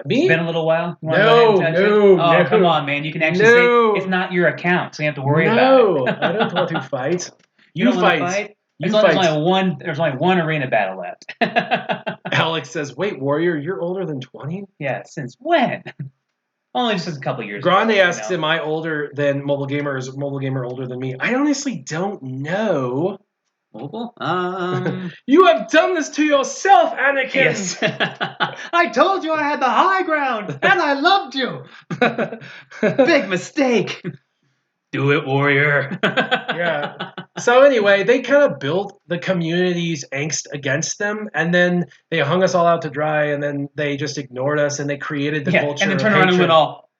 Me? It's been a little while. No. Oh, come on, man. You can actually say it's not your account, so you have to worry about it. No, I don't want to fight. You don't want to fight? There's only one arena battle left. Alex says, wait, Warrior, you're older than 20? Yeah, since when? Only just a couple years Grande ago. Asks, am I older than Mobile Gamer? Is Mobile Gamer older than me? I honestly don't know. Mobile? You have done this to yourself, Anakin! Yes. I told you I had the high ground, and I loved you! Big mistake! Do it, Warrior! Yeah. So anyway, they kind of built the community's angst against them, and then they hung us all out to dry, and then they just ignored us, and they created the culture. And then turned around and went all...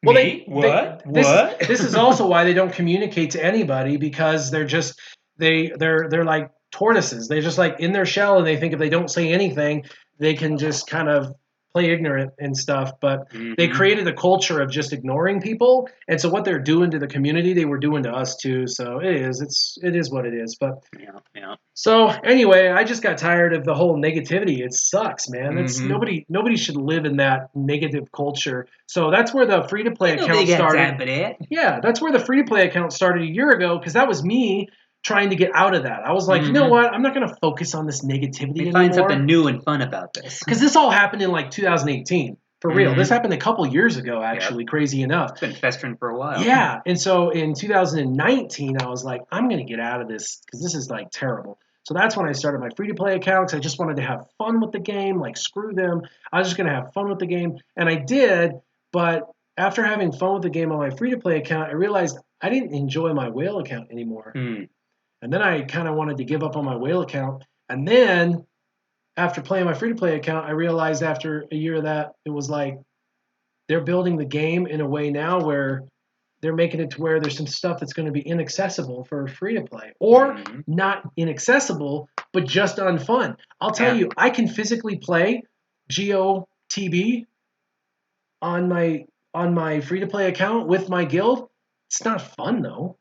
Well, what? This is also why they don't communicate to anybody, because they're just... They're like tortoises. They're just like in their shell, and they think if they don't say anything, they can just kind of play ignorant and stuff. But they created a culture of just ignoring people, and so what they're doing to the community, they were doing to us too. So it is what it is. But yeah. So anyway, I just got tired of the whole negativity. It sucks, man. It's nobody should live in that negative culture. So that's where the free to play account started. Yeah, that's where the free to play account started a year ago, because that was me trying to get out of that. I was like, you know what? I'm not going to focus on this negativity anymore. Find something new and fun about this. Because this all happened in like 2018. For real. This happened a couple years ago, actually, crazy enough. It's been festering for a while. Yeah. And so in 2019, I was like, I'm going to get out of this because this is like terrible. So that's when I started my free-to-play account, because I just wanted to have fun with the game. Like, screw them. I was just going to have fun with the game. And I did, but after having fun with the game on my free-to-play account, I realized I didn't enjoy my whale account anymore. And then I kind of wanted to give up on my whale account. And then after playing my free-to-play account, I realized after a year of that, it was like they're building the game in a way now where they're making it to where there's some stuff that's going to be inaccessible for free-to-play. Or not inaccessible, but just unfun. I'll tell you, I can physically play GOTB on my free-to-play account with my guild. It's not fun, though.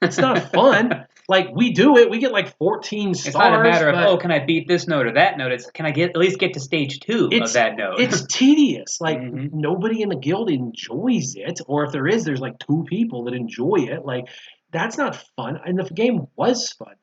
It's not fun. Like, we do it. We get like 14 stars. It's not a matter of, but can I beat this note or that note? It's, can I at least get to stage 2 of that note? It's tedious. Like, Mhm. nobody in the guild enjoys it. Or if there is, there's like 2 people that enjoy it. Like, that's not fun. And the game was fun.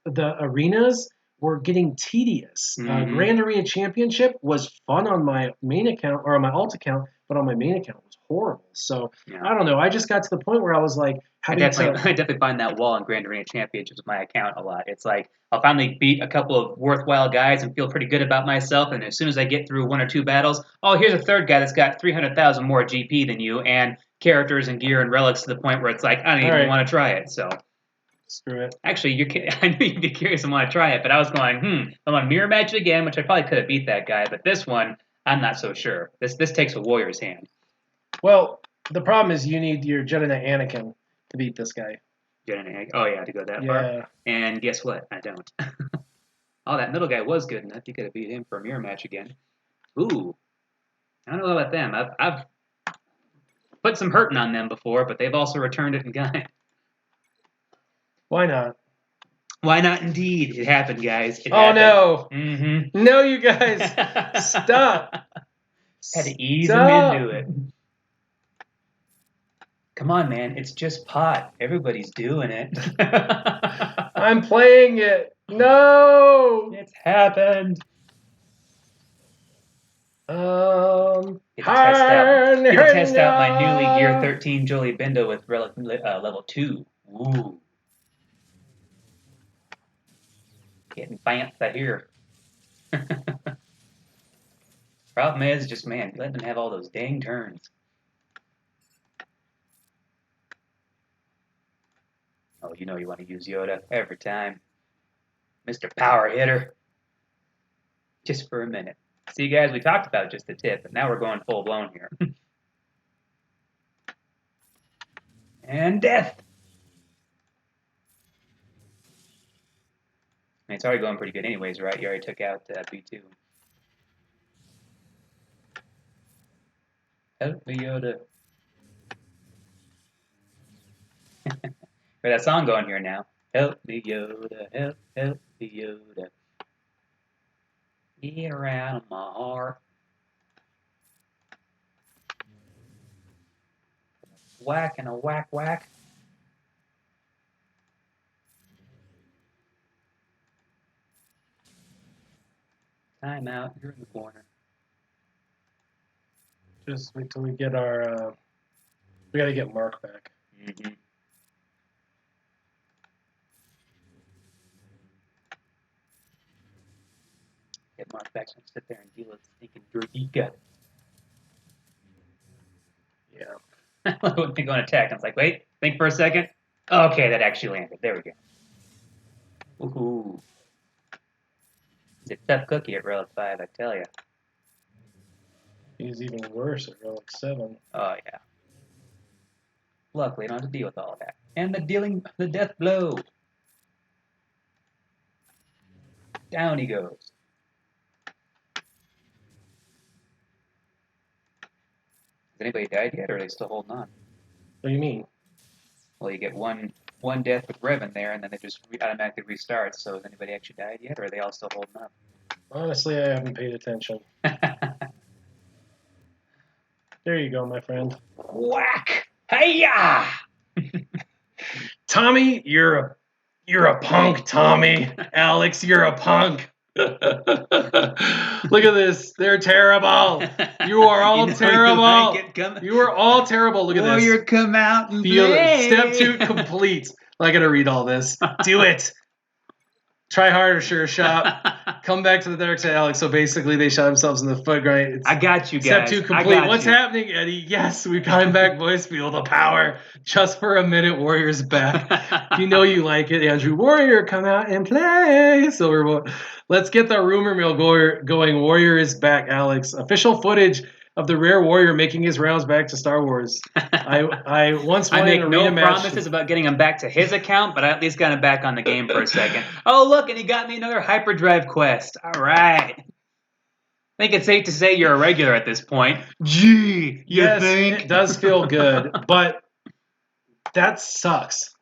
The arenas were getting tedious. Mhm. Grand Arena Championship was fun on my main account or on my alt account, but on my main account it was horrible. So Yeah. I don't know. I just got to the point where I was like I having to. definitely find that wall in Grand Arena Championships with my account a lot. It's like I'll finally beat a couple of worthwhile guys and feel pretty good about myself. And as soon as I get through 1 or 2 battles, oh, here's a third guy that's got 300,000 more GP than you and characters and gear and relics to the point where it's like I don't even Alright. want to try it. So Screw it. actually, I knew you'd be curious and want to try it, but I was going, I'm gonna mirror match it again, which I probably could have beat that guy, but this one I'm not so sure. This takes a warrior's hand. Well, the problem is you need your Jeddah Anakin to beat this guy. Oh yeah, to go that far. And guess what? I don't. Oh, that middle guy was good enough. You could have beat him for a mirror match again. Ooh, I don't know about them. I've put some hurting on them before, but they've also returned it in kind. Why not? Why not? Indeed, it happened, guys. It Oh happened. no! Mm-hmm. No, you guys, stop! Had to ease them into it. Come on, man. It's just pot. Everybody's doing it. I'm playing it. No. It's happened. Get to test out my newly Gear 13 Jolie Bindo with level 2. Ooh. Getting bantha here. Problem is just, man, letting them have all those dang turns. Oh, you know you want to use Yoda every time. Mr. Power Hitter. Just for a minute. See, guys, we talked about just the tip, but now we're going full blown here. And death. I mean, it's already going pretty good anyways, right? You already took out B2. Help me, Yoda. Got that song going here now. Help me, Yoda. Help me, Yoda. Get her out of my heart. Whack and a whack whack. Time out. You're in the corner. Just wait till we get our. We got to get Mark back. Mm-hmm. Get Mark back so I can sit there and deal with stinking Droideka. Yeah. When they go on attack, I was like, wait, think for a second. Okay, that actually landed. There we go. Woohoo. It's a tough cookie at Relic 5, I tell you. He's even worse at Relic 7. Oh, yeah. Luckily, I don't have to deal with all that. And the death blow. Down he goes. Has anybody died yet, or are they still holding on? What do you mean? Well, you get one death with Revan there, and then it just automatically restarts. So has anybody actually died yet, or are they all still holding up? Honestly, I haven't paid attention. There you go, my friend. Whack! Hiya! Tommy, you're a punk, Tommy. Alex, you're a punk. Look at this. They're terrible. You are all terrible. You are all terrible. Look at this. Warrior, come out and Feel play. Step 2 complete. I gotta read all this. Do it. Try harder, SureShot. Come back to the dark side, Alex. So basically, they shot themselves in the foot. Right? I got you, guys. Step 2 complete. What's happening, Eddie? Yes, we got him back. Voice feel the power. Just for a minute, Warrior's back. You know you like it, Andrew. Warrior, come out and play. So let's get the rumor mill going. Warrior is back, Alex. Official footage of the rare warrior making his rounds back to Star Wars. I once won make an no arena promises match. about getting him back to his account, but I at least got him back on the game for a second. Oh, look, and he got me another hyperdrive quest. All right. I think it's safe to say you're a regular at this point. Gee, you Yes, think? it does feel good, but that sucks.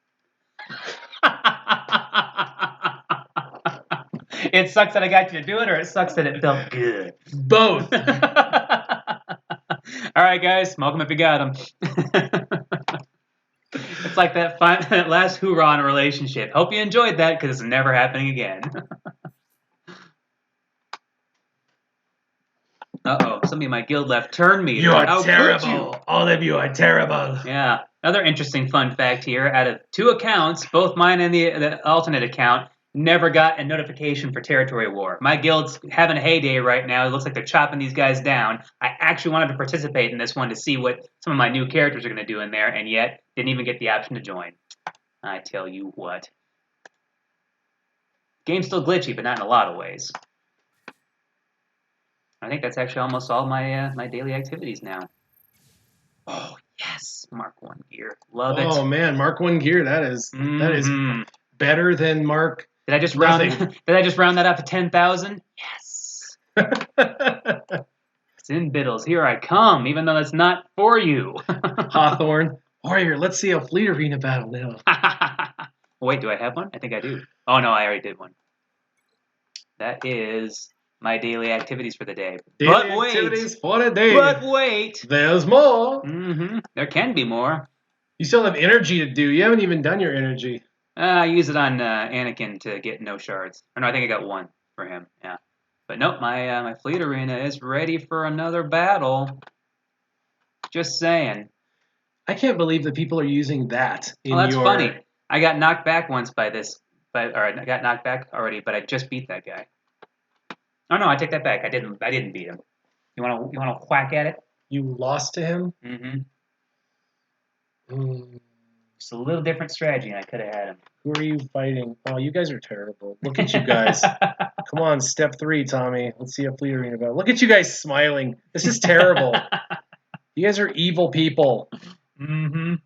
It sucks that I got you to do it, or it sucks that it felt good. Both. All right, guys, smoke 'em if you got 'em. It's like that last hoorah in a relationship. Hope you enjoyed that because it's never happening again. Uh-oh, somebody in my guild left turned me. You are How terrible. could you? All of you are terrible. Yeah. Another interesting fun fact here: out of 2 accounts, both mine and the alternate account, never got a notification for territory war. My guild's having a heyday right now. It looks like they're chopping these guys down. I actually wanted to participate in this one to see what some of my new characters are going to do in there, and yet didn't even get the option to join. I tell you what. Game's still glitchy, but not in a lot of ways. I think that's actually almost all my my daily activities now. Oh yes, Mark 1 gear, love it. Oh man, Mark 1 gear. That is better than Mark. Did I just nothing. Did I just round that up to 10,000? Yes. Sin Biddles, here I come. Even though that's not for you. Hawthorne, warrior. Let's see a fleet arena battle now. Wait, do I have one? I think I do. Oh no, I already did one. That is my daily activities for the day. Daily activities for the day. But wait. There's more. There can be more. You still have energy to do. You haven't even done your energy. I use it on Anakin to get no shards. Or no, I think I got 1 for him. Yeah. But nope, my fleet arena is ready for another battle. Just saying. I can't believe that people are using that in that's funny. I got knocked back once or I got knocked back already, but I just beat that guy. Oh no, I take that back. I didn't beat him. You wanna whack at it? You lost to him? It's a little different strategy, and I could have had him. Who are you fighting? Oh, you guys are terrible. Look at you guys. Come on, step 3, Tommy. Let's see a fleet arena battle. Look at you guys smiling. This is terrible. You guys are evil people. One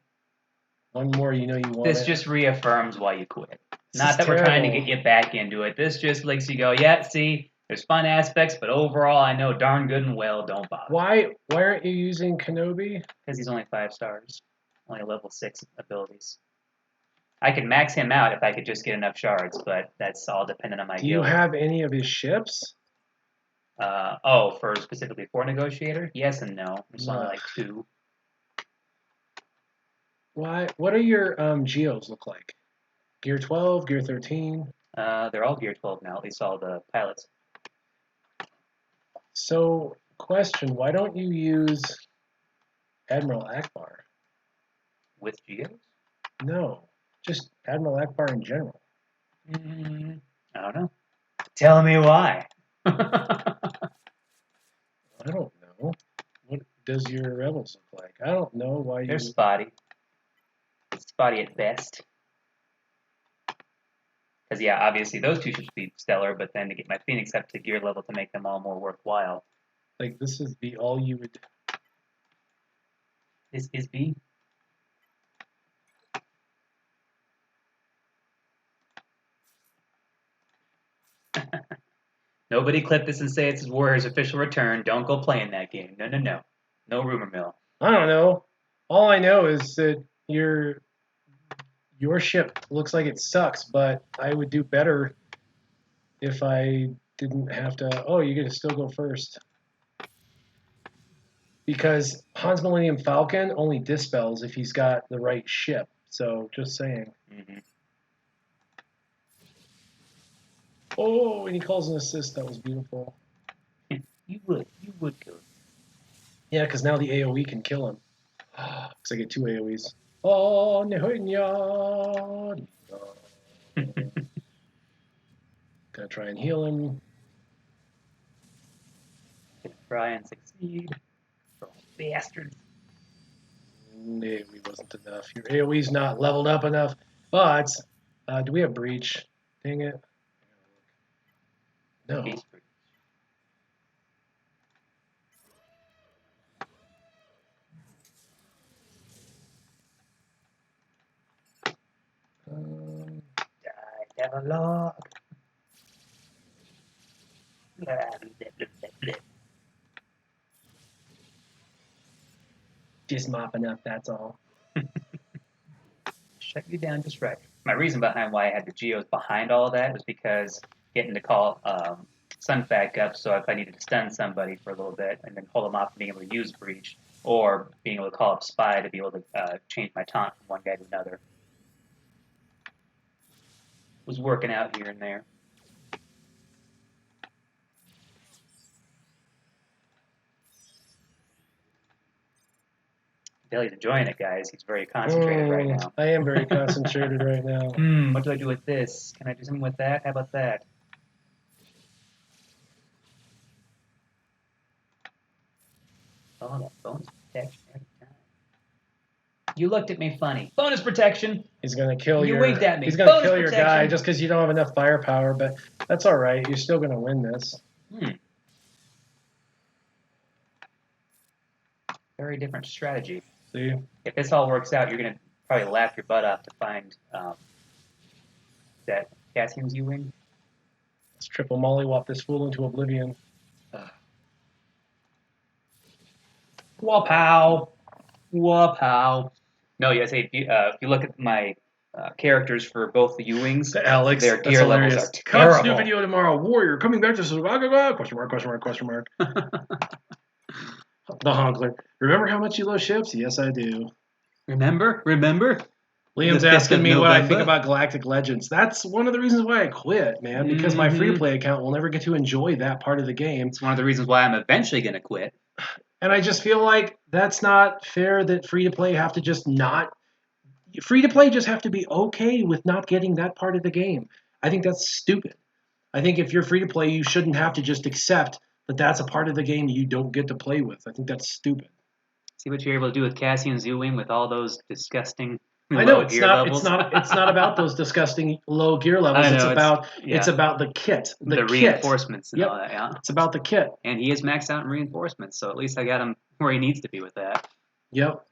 more, you know you want This it. just reaffirms why you quit. Not that we're trying to get you back into it. This just lets you go, yeah, see, there's fun aspects, but overall I know darn good and well don't bother. Why aren't you using Kenobi? Because he's only 5 stars. Only level 6 abilities. I could max him out if I could just get enough shards, but that's all dependent on my Do you have any of his ships? Specifically for Negotiator? Yes and no. There's only like 2. Why? What are your geos look like? Gear 12, Gear 13? They're all Gear 12 now, at least all the pilots. So, question, why don't you use Admiral Akbar? With geos? No, just Admiral Akbar in general. I don't know. Tell me why. I don't know. What does your rebels look like? I don't know why you... They're spotty. Spotty at best. Because, yeah, obviously those 2 should be stellar, but then to get my Phoenix up to gear level to make them all more worthwhile. Like, this is the all you would... This is B. Nobody clip this and say it's Warrior's official return. Don't go playing that game. No, no, no. No rumor mill. I don't know. All I know is that your ship looks like it sucks, but I would do better if I didn't have to... Oh, you're going to still go first. Because Han's Millennium Falcon only dispels if he's got the right ship. So, just saying. Oh, and he calls an assist. That was beautiful. You would kill him. Yeah, because now the AoE can kill him. Because I get 2 AoEs. Oh, Gonna try and heal him. Try and succeed. Bastards. AoE wasn't enough. Your AoE's not leveled up enough. But, do we have Breach? Dang it. No. Devlog. Just mopping up, that's all. Shut you down just right. my reason behind why I had the geos behind all of that was because getting to call Sun back up, so if I needed to stun somebody for a little bit and then hold them off from being able to use breach, or being able to call up spy to be able to change my taunt from one guy to another, was working out here and there. Billy's enjoying it, guys. He's very concentrated right now. I am very concentrated right now. What do I do with this? Can I do something with that? How about that? Oh, that bonus protection every time. You looked at me funny. Bonus protection. He's gonna kill You winked at me. He's gonna Bonus kill your protection. guy just because you don't have enough firepower. But that's all right. You're still gonna win this. Very different strategy. See? If this all works out, you're gonna probably laugh your butt off to find that Cassian's U-wing. Let's triple mollywop this fool into oblivion. Wapow. Wapow. No, yes, hey, if you look at my characters for both the U-wings, Alex, their gear levels are Come terrible. new video tomorrow. Warrior coming back to Survival. Question mark, question mark, question mark. The Honkler. Remember how much you love ships? Yes, I do. Remember? Liam's The 5th asking of me what I think November? about Galactic Legends. That's one of the reasons why I quit, man, because my free-to-play account will never get to enjoy that part of the game. It's one of the reasons why I'm eventually going to quit. And I just feel like that's not fair that free-to-play have to just not... Free-to-play just have to be okay with not getting that part of the game. I think that's stupid. I think if you're free-to-play, you shouldn't have to just accept that that's a part of the game you don't get to play with. I think that's stupid. See what you're able to do with Cassian's U-wing with all those disgusting I know low gear levels. it's not about those disgusting low gear levels. It's about the kit, the kit. Reinforcements and Yep. all that. Yeah, it's about the kit. And he is maxed out in reinforcements, so at least I got him where he needs to be with that. Yep.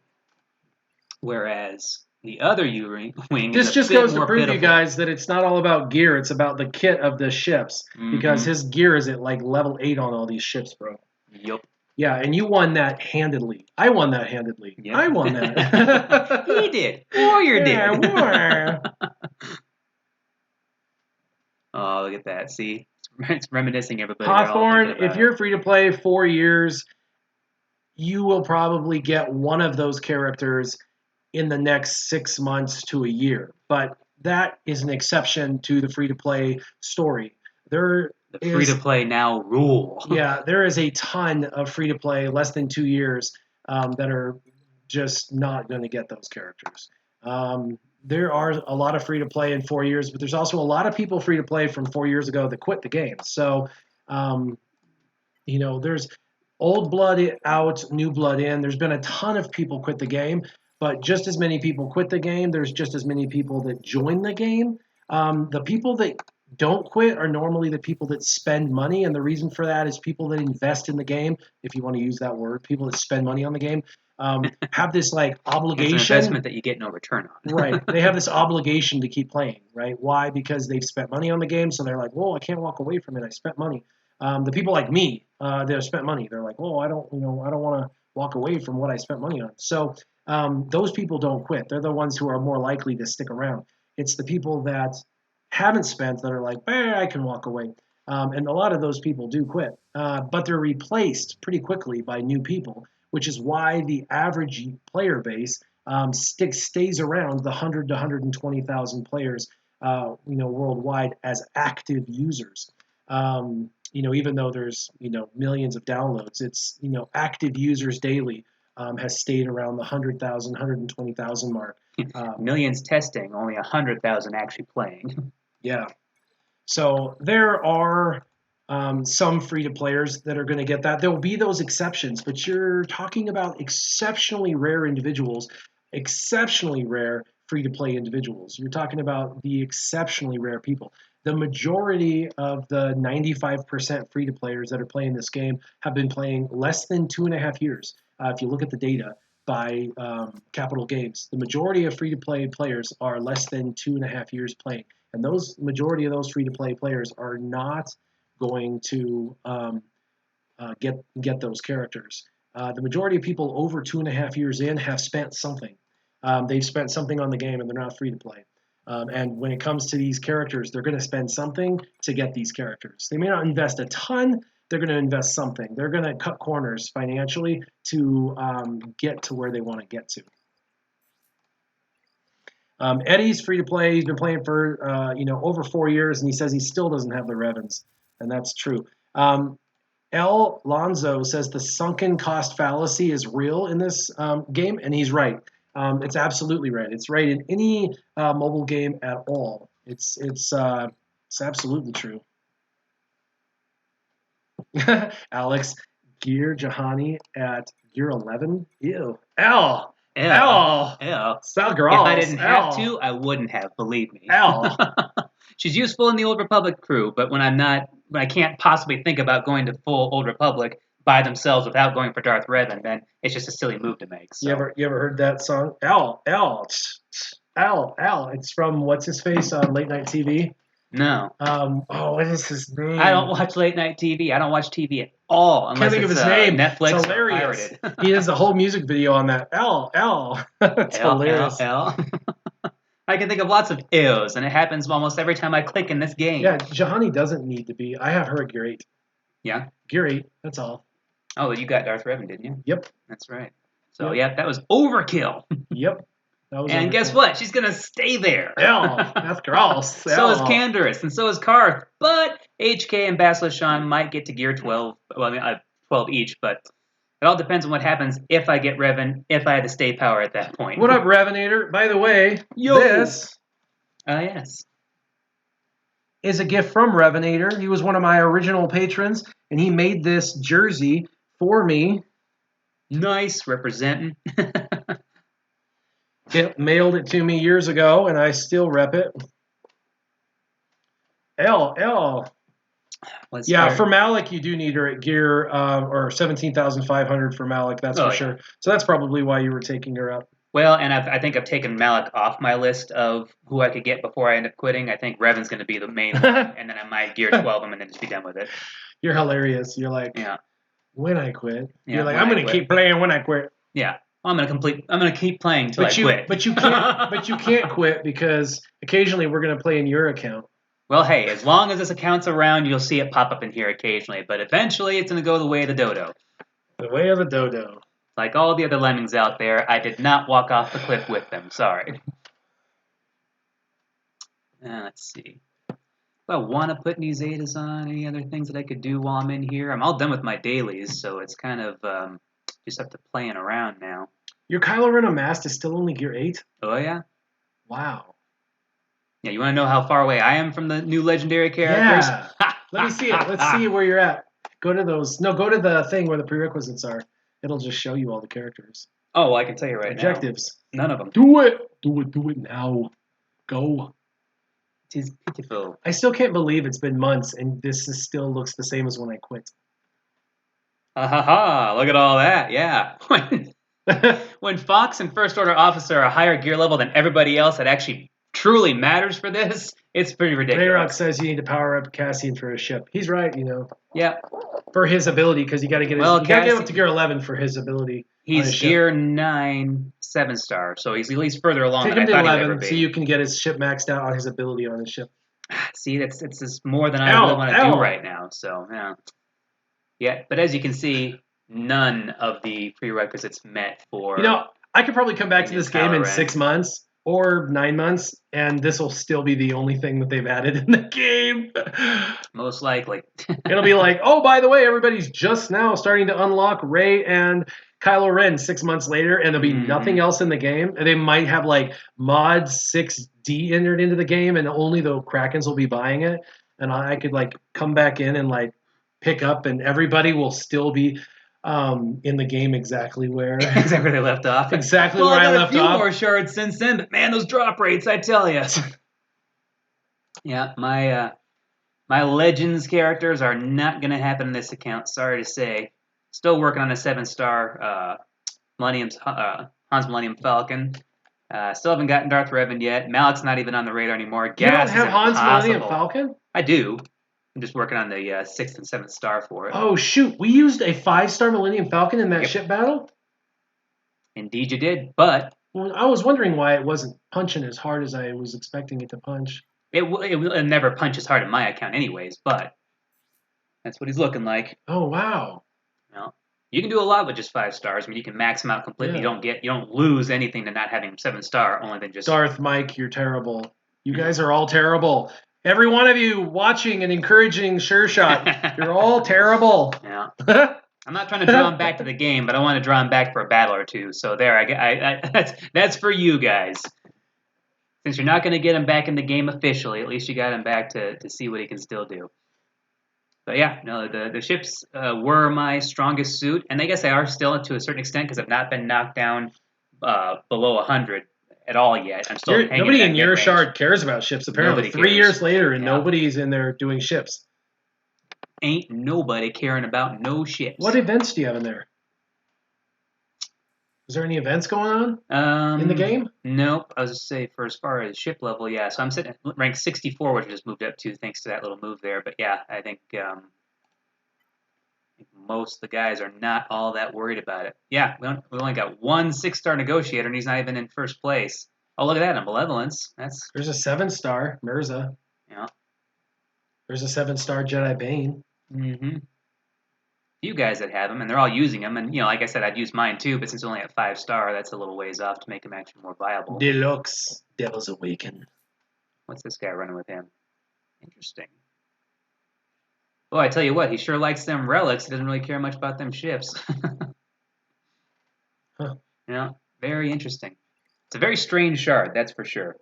Whereas the other U-wing this is just a bit goes to more prove pitiful. you guys that it's not all about gear. It's about the kit of the ships because his gear is at like level 8 on all these ships, bro. Yep. Yeah, and you won that handedly. I won that handedly. Yep. I won that. He did. Warrior did. War. Oh, look at that. See? It's reminiscing everybody. Hawthorne, if you're free to play 4 years, you will probably get one of those characters in the next 6 months to a year. But that is an exception to the free to play story. The free-to-play now rule. Yeah, there is a ton of free-to-play, less than 2 years, that are just not going to get those characters. There are a lot of free-to-play in 4 years, but there's also a lot of people free-to-play from 4 years ago that quit the game. So, there's old blood out, new blood in. There's been a ton of people quit the game, but just as many people quit the game, there's just as many people that join the game. The people that don't quit are normally the people that spend money, and the reason for that is people that invest in the game, if you want to use that word, people that spend money on the game, have this like obligation. It's an investment that you get no return on. Right. They have this obligation to keep playing, right? Why? Because they've spent money on the game, so they're like, whoa, I can't walk away from it. I spent money. The people like me, that have spent money, they're like, oh, I don't want to walk away from what I spent money on. So those people don't quit. They're the ones who are more likely to stick around. It's the people that haven't spent that are like, I can walk away. And a lot of those people do quit. But they're replaced pretty quickly by new people, which is why the average player base stays around the 100 to 120,000 players worldwide as active users. Even though there's millions of downloads, it's active users daily has stayed around the 100,000, 120,000 mark. Millions testing, only 100,000 actually playing. Yeah. So there are some free-to-players that are going to get that. There will be those exceptions, but you're talking about exceptionally rare individuals, exceptionally rare free-to-play individuals. You're talking about the exceptionally rare people. The majority of the 95% free-to-players that are playing this game have been playing less than 2.5 years. If you look at the data by Capital Games, the majority of free-to-play players are less than 2.5 years playing. And those majority of those free-to-play players are not going to get those characters. The majority of people over 2.5 years in have spent something. They've spent something on the game, and they're not free-to-play. And when it comes to these characters, they're going to spend something to get these characters. They may not invest a ton. They're going to invest something. They're going to cut corners financially to get to where they want to get to. Eddie's free to play. He's been playing for over 4 years, and he says he still doesn't have the Revens, and that's true. L. Lonzo says the sunken cost fallacy is real in this game, and he's right. It's absolutely right. It's right in any mobile game at all. It's absolutely true. Alex, Gear Jahani at Gear 11. Ew. L. L. So gross. If I didn't have to, I wouldn't have. Believe me. L. She's useful in the Old Republic crew, but when I can't possibly think about going to full Old Republic by themselves without going for Darth Revan, then it's just a silly move to make. So. You ever heard that song? L. It's from what's his face on late night TV. No. What is his name? I don't watch late night TV. I don't watch TV at all unless Can't think of his name. Netflix. It's hilarious. He has a whole music video on that. It's hilarious. L. I can think of lots of ills, and it happens almost every time I click in this game. Yeah, Jahani doesn't need to be. I have her at Gear 8. Yeah? Gear 8, that's all. Oh, you got Darth Revan, didn't you? Yep. That's right. So, yeah, that was overkill. Yep. And guess what? She's going to stay there. That's gross. So is Canderous, and so is Karth. But HK and Basilisk Sean might get to Gear 12. Well, I mean, 12 each, but it all depends on what happens if I get Revan, if I had to stay power at that point. What up, Revenator? By the way, this yes, is a gift from Revenator. He was one of my original patrons, and he made this jersey for me. Nice, representing. It mailed it to me years ago, and I still rep it. L. For Malik, you do need her at Gear or 17,500 for Malik. That's for sure. So that's probably why you were taking her up. Well, and I think I've taken Malik off my list of who I could get before I end up quitting. I think Revan's going to be the main one, and then I might Gear 12 him and then just be done with it. You're hilarious. You're like, when I quit. Yeah, you're like, I'm going to keep playing when I quit. Yeah. I'm gonna keep playing till I quit. But you can't quit because occasionally we're gonna play in your account. Well, hey, as long as this account's around, you'll see it pop up in here occasionally. But eventually, it's gonna go the way of the dodo. The way of the dodo. Like all the other lemmings out there, I did not walk off the cliff with them. Sorry. Let's see. Do I want to put any Zetas on? Any other things that I could do while I'm in here? I'm all done with my dailies, so it's kind of just up to playing around now. Your Kylo Ren Unmasked is still only Gear 8? Oh, yeah? Wow. Yeah, you want to know how far away I am from the new legendary characters? Yeah. Let me see it. Let's see where you're at. Go to the thing where the prerequisites are. It'll just show you all the characters. Oh, well, I can tell you right Objectives. Now. None of them. Do it. Do it now. Go. It is pitiful. I still can't believe it's been months and still looks the same as when I quit. Look at all that. Yeah. When Fox and First Order Officer are a higher gear level than everybody else that actually truly matters for this, it's pretty ridiculous. Rayrock says you need to power up Cassian for his ship. He's right, Yeah. For his ability, because you got to get him up to Gear 11 for his ability. He's Gear 9, 7-star, so he's at least further along than I thought 11, he'd ever be. So you can get his ship maxed out on his ability on his ship. See, it's just more than I really want to do right now. So, yeah. But as you can see, none of the prerequisites met for... I could probably come back to this game in 6 months or 9 months, and this will still be the only thing that they've added in the game. Most likely. It'll be like, oh, by the way, everybody's just now starting to unlock Rey and Kylo Ren 6 months later, and there'll be nothing else in the game. And they might have mod 6D entered into the game, and only the Krakens will be buying it. And I could come back in and pick up, and everybody will still be in the game exactly where they left off. Exactly where I left off. I got a few more shards since then, but man, those drop rates, I tell you. Yeah, my Legends characters are not going to happen in this account. Sorry to say. Still working on a 7-star Han's Millennium Falcon. Still haven't gotten Darth Revan yet. Malik's not even on the radar anymore. You don't have Han's Millennium Falcon? I do. I'm just working on the 6th and 7th star for it. Oh, shoot. We used a 5-star Millennium Falcon in that ship battle? Indeed you did, but Well, I was wondering why it wasn't punching as hard as I was expecting it to punch. It never punches hard in my account, anyways. But that's what he's looking like. Oh wow. You know, you can do a lot with just 5 stars. I mean, you can max him out completely. Yeah. You don't lose anything to not having him 7-star. Only than just Darth, Mike, you're terrible. You guys are all terrible. Every one of you watching and encouraging SureShot, you're all terrible. Yeah. I'm not trying to draw him back to the game, but I want to draw him back for a battle or two. So there, that's for you guys. Since you're not going to get him back in the game officially, at least you got him back to see what he can still do. But yeah, no, the ships were my strongest suit, and I guess they are still to a certain extent because I've not been knocked down below 100 at all yet. I'm still hanging nobody in in that your mid-range. shard cares about ships. Apparently, Nobody 3 cares. years later, and Yeah. nobody's in there doing ships. Ain't nobody caring about no ships. What events do you have in there? Is there any events going on in the game? Nope. I was just say for as far as ship level, yeah. So I'm sitting at rank 64, which I just moved up to thanks to that little move there. But yeah, I think most of the guys are not all that worried about it. Yeah, we only got one 6-star negotiator, and he's not even in first place. Oh, look at that, in Malevolence. There's a 7-star Mirza. Yeah. There's a 7-star Jedi Bane. Mm-hmm. Few guys that have them, and they're all using them. And like I said, I'd use mine too, but since it's only at 5-star, that's a little ways off to make him actually more viable. Deluxe Devil's Awaken. What's this guy running with him? Interesting. Oh, I tell you what, he sure likes them relics. He doesn't really care much about them ships. Huh. Yeah, very interesting. It's a very strange shard, that's for sure.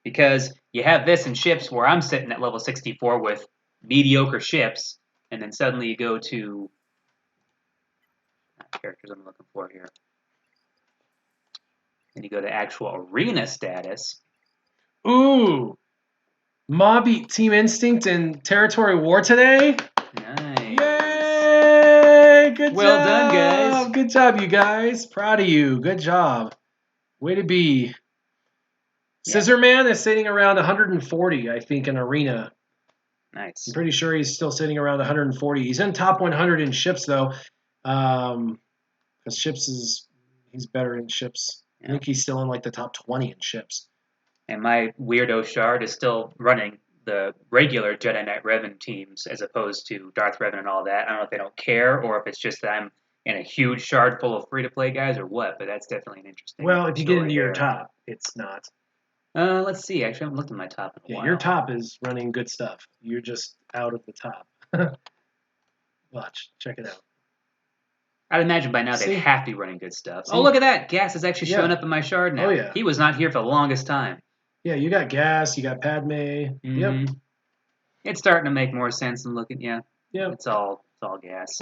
Because you have this in ships where I'm sitting at level 64 with mediocre ships, and then suddenly you go to characters I'm looking for here. And you go to actual arena status. Ooh! Mob beat Team Instinct in Territory War today. Nice. Yay! Good Well job. done, guys. Good job, you guys. Proud of you. Good job. Way to be. Yeah. Scissor Man is sitting around 140, I think, in Arena. Nice. I'm pretty sure he's still sitting around 140. He's in top 100 in ships, though. Because he's better in ships. Yeah. I think he's still in like the top 20 in ships. And my weirdo shard is still running the regular Jedi Knight Revan teams as opposed to Darth Revan and all that. I don't know if they don't care or if it's just that I'm in a huge shard full of free-to-play guys or what, but that's definitely an interesting Well, if you get story into your there. top, it's not. Let's see. Actually, I haven't looked at my top in a while. Your top is running good stuff. You're just out of the top. Watch. Check it out. I'd imagine by now See? they'd have to be running good stuff. See? Oh, look at that. Gas is actually Yeah. showing up in my shard now. Oh, yeah. He was not here for the longest time. Yeah, you got Gas, you got Padme. Yep. Mhm. It's starting to make more sense than looking. Yeah. Yep. It's all gas.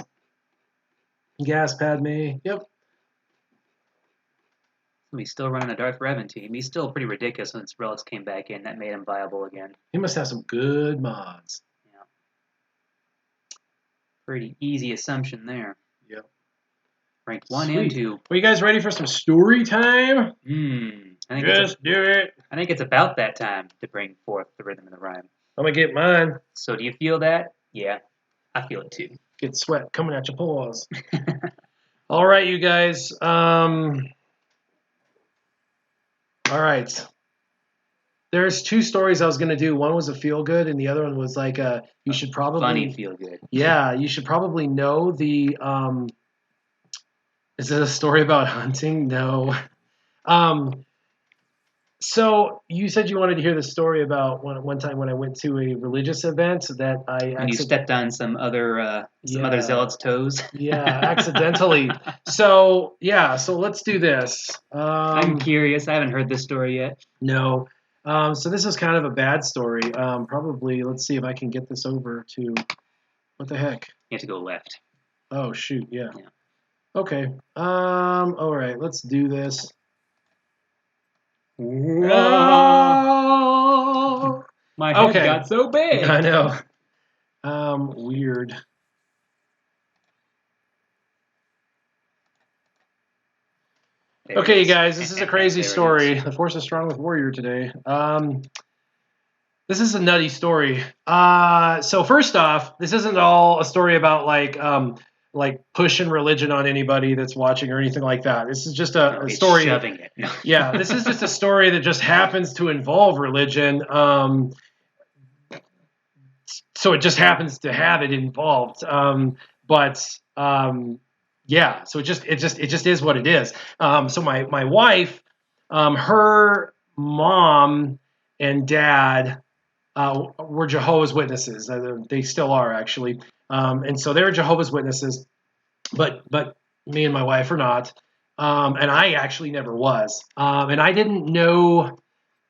Gas, Padme. Yep. He's still running a Darth Revan team. He's still pretty ridiculous since Relics came back in. That made him viable again. He must have some good mods. Yeah. Pretty easy assumption there. Yep. Ranked 1 Sweet. and 2. Are you guys ready for some story time? Let's do it. I think it's about that time to bring forth the rhythm and the rhyme. I'm going to get mine. So do you feel that? Yeah, I feel it too. Get sweat coming at your paws. All right, you guys. All right. There's 2 stories I was going to do. One was a feel good, and the other one was like you should probably Funny, feel good. Yeah, you should probably know the. Is it a story about hunting? No. So you said you wanted to hear the story about one time when I went to a religious event that I And you stepped on some other zealots' toes. Yeah, accidentally. So let's do this. I'm curious. I haven't heard this story yet. No. So this is kind of a bad story. Probably, let's see if I can get this over to, what the heck? You have to go left. Oh, shoot, yeah. Yeah. Okay. All right, let's do this. Whoa. My head Okay. got so big. I know. Weird. There Okay, it you is. guys, this is a crazy There it story. is. The Force is strong with Warrior today. This is a nutty story. So first off, this isn't all a story about like like pushing religion on anybody that's watching or anything like that. This is just a It's story. shoving it. No. Yeah, this is just a story that just happens to involve religion. So it just happens to have it involved. But yeah, so it just is what it is. So my wife, her mom and dad were Jehovah's Witnesses. They still are actually, and so they're Jehovah's Witnesses. But me and my wife are not, and I actually never was, and I didn't know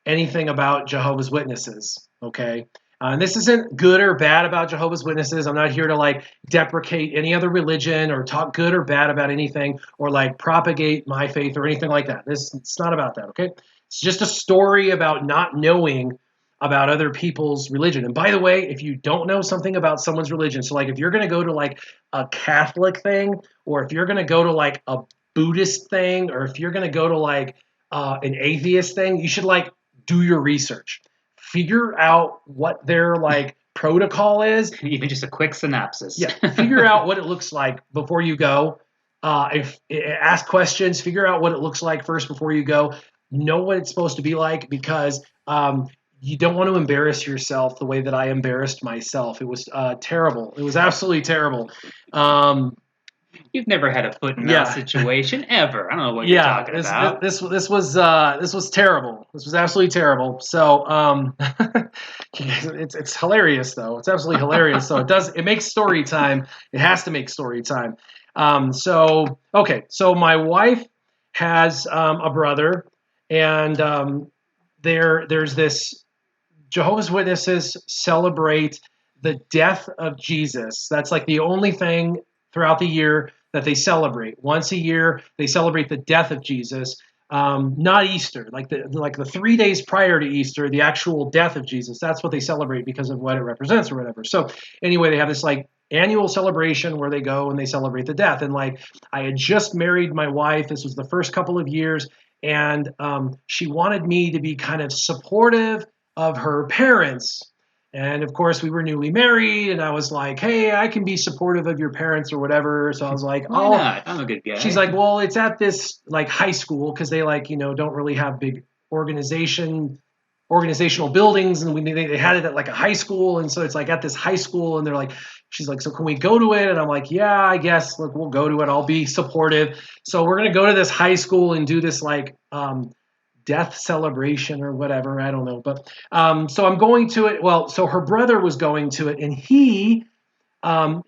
anything about Jehovah's Witnesses. Okay. And this isn't good or bad about Jehovah's Witnesses. I'm not here to like deprecate any other religion or talk good or bad about anything or like propagate my faith or anything like that. It's not about that. Okay. It's just a story about not knowing about other people's religion. And by the way, if you don't know something about someone's religion, so like if you're going to go to like a Catholic thing, or if you're going to go to like a Buddhist thing, or if you're going to go to like an atheist thing, you should like do your research. Figure out what their like protocol is. Even just a quick synopsis. Yeah, figure out what it looks like before you go. Ask questions, figure out what it looks like first before you go. Know what it's supposed to be like, because you don't want to embarrass yourself the way that I embarrassed myself. It was terrible. It was absolutely terrible. You've never had a foot in mouth situation ever. I don't know what you're talking about. This was terrible. This was absolutely terrible. So it's hilarious though. It's absolutely hilarious. So it makes story time. It has to make story time. So my wife has a brother, and there's this Jehovah's Witnesses celebrate the death of Jesus. That's like the only thing throughout the year that they celebrate. Once a year, they celebrate the death of Jesus, not Easter. Like the 3 days prior to Easter, the actual death of Jesus. That's what they celebrate because of what it represents or whatever. So anyway, they have this like annual celebration where they go and they celebrate the death. And like I had just married my wife. This was the first couple of years, and she wanted me to be kind of supportive of her parents. And of course, we were newly married, and I was like, "Hey, I can be supportive of your parents or whatever." So I was like, Why not? I'm a good guy. She's like, "Well, it's at this like high school because they like don't really have big organizational buildings, and they had it at like a high school, and so it's like at this high school, and they're like." She's like, "So can we go to it?" And I'm like, "Yeah, I guess. Look, we'll go to it. I'll be supportive." So we're gonna go to this high school and do this like death celebration or whatever. I don't know. But so I'm going to it. Well, so her brother was going to it, and he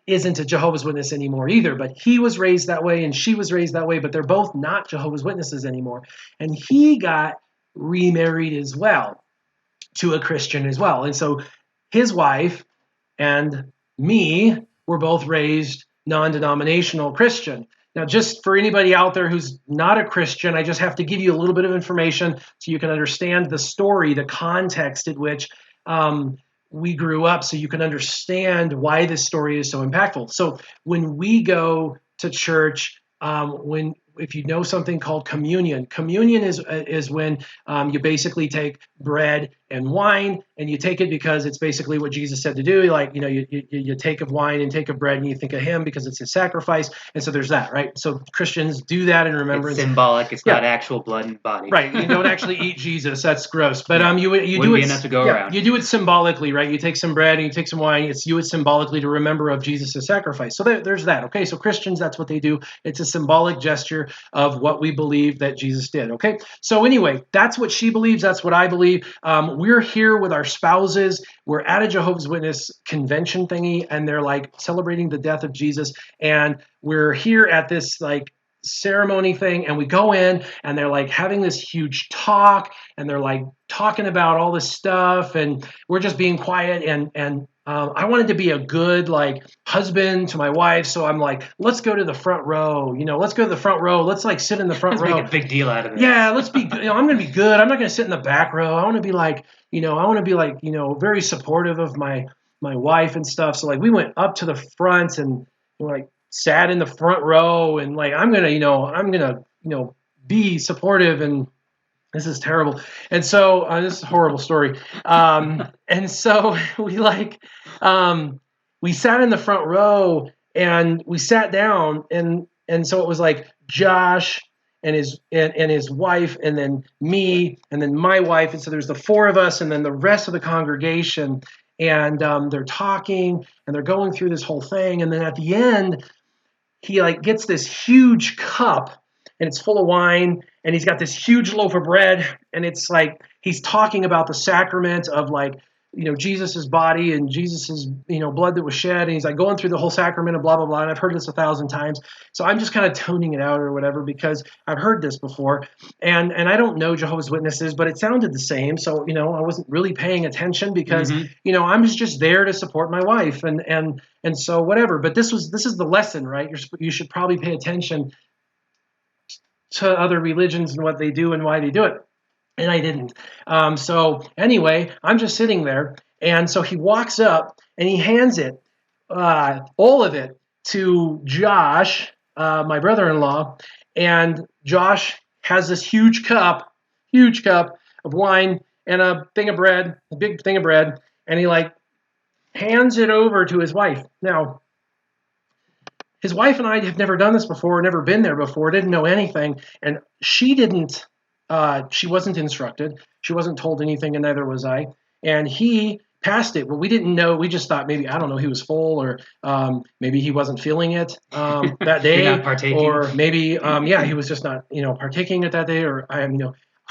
isn't a Jehovah's Witness anymore either. But he was raised that way, and she was raised that way. But they're both not Jehovah's Witnesses anymore. And he got remarried as well to a Christian as well. And so his wife and me were both raised non-denominational Christian. Now, just for anybody out there who's not a Christian, I just have to give you a little bit of information so you can understand the story, the context at which we grew up, so you can understand why this story is so impactful. So when we go to church, if you know something called communion is when you basically take bread and wine, and you take it because it's basically what Jesus said to do. Like, you take of wine and take of bread, and you think of him because it's his sacrifice. And so there's that, right? So Christians do that in remembrance. It's symbolic. It's not actual blood and body. Right. You don't actually eat Jesus. That's gross. But you Wouldn't do be it enough to go around. You do it symbolically, right? You take some bread and you take some wine. You do it symbolically to remember of Jesus' sacrifice. So there's that. Okay. So Christians, that's what they do. It's a symbolic gesture of what we believe that Jesus did. Okay. So anyway, that's what she believes. That's what I believe. We're here with our spouses. We're at a Jehovah's Witness convention thingy, and they're like celebrating the death of Jesus. And we're here at this like ceremony thing, and we go in, and they're like having this huge talk, and they're like talking about all this stuff, and we're just being quiet. And I wanted to be a good like husband to my wife, so I'm like, let's go to the front row. Let's go to the front row. Let's like sit in the front row. Make a big deal out of it. Yeah, let's be. I'm gonna be good. I'm not gonna sit in the back row. I want to be like, very supportive of my wife and stuff. So like, we went up to the front and like sat in the front row, and like, I'm gonna be supportive. And this is terrible. And so this is a horrible story. And so we sat in the front row, and we sat down, and so it was like Josh and his wife, and then me, and then my wife, and so there's the four of us, and then the rest of the congregation, and they're talking and they're going through this whole thing, and then at the end, he like gets this huge cup, and it's full of wine, and he's got this huge loaf of bread, and it's like he's talking about the sacrament of like, Jesus's body and Jesus's, blood that was shed. And he's like going through the whole sacrament and blah, blah, blah. And I've heard this 1,000 times. So I'm just kind of toning it out or whatever, because I've heard this before. And I don't know Jehovah's Witnesses, but it sounded the same. So, I wasn't really paying attention because, I'm just there to support my wife and so whatever. But this is the lesson, right? You should probably pay attention to other religions and what they do and why they do it. And I didn't. So anyway, I'm just sitting there. And so he walks up and he hands it, all of it, to Josh, my brother-in-law. And Josh has this huge cup of wine and a big thing of bread. And he like hands it over to his wife. Now, his wife and I have never done this before, never been there before, didn't know anything. And she didn't. She wasn't instructed. She wasn't told anything, and neither was I. And he passed it, but we didn't know. We just thought maybe, I don't know, he was full, or maybe he wasn't feeling it that day. You're not partaking. Or maybe, he was just not, partaking it that day. Or I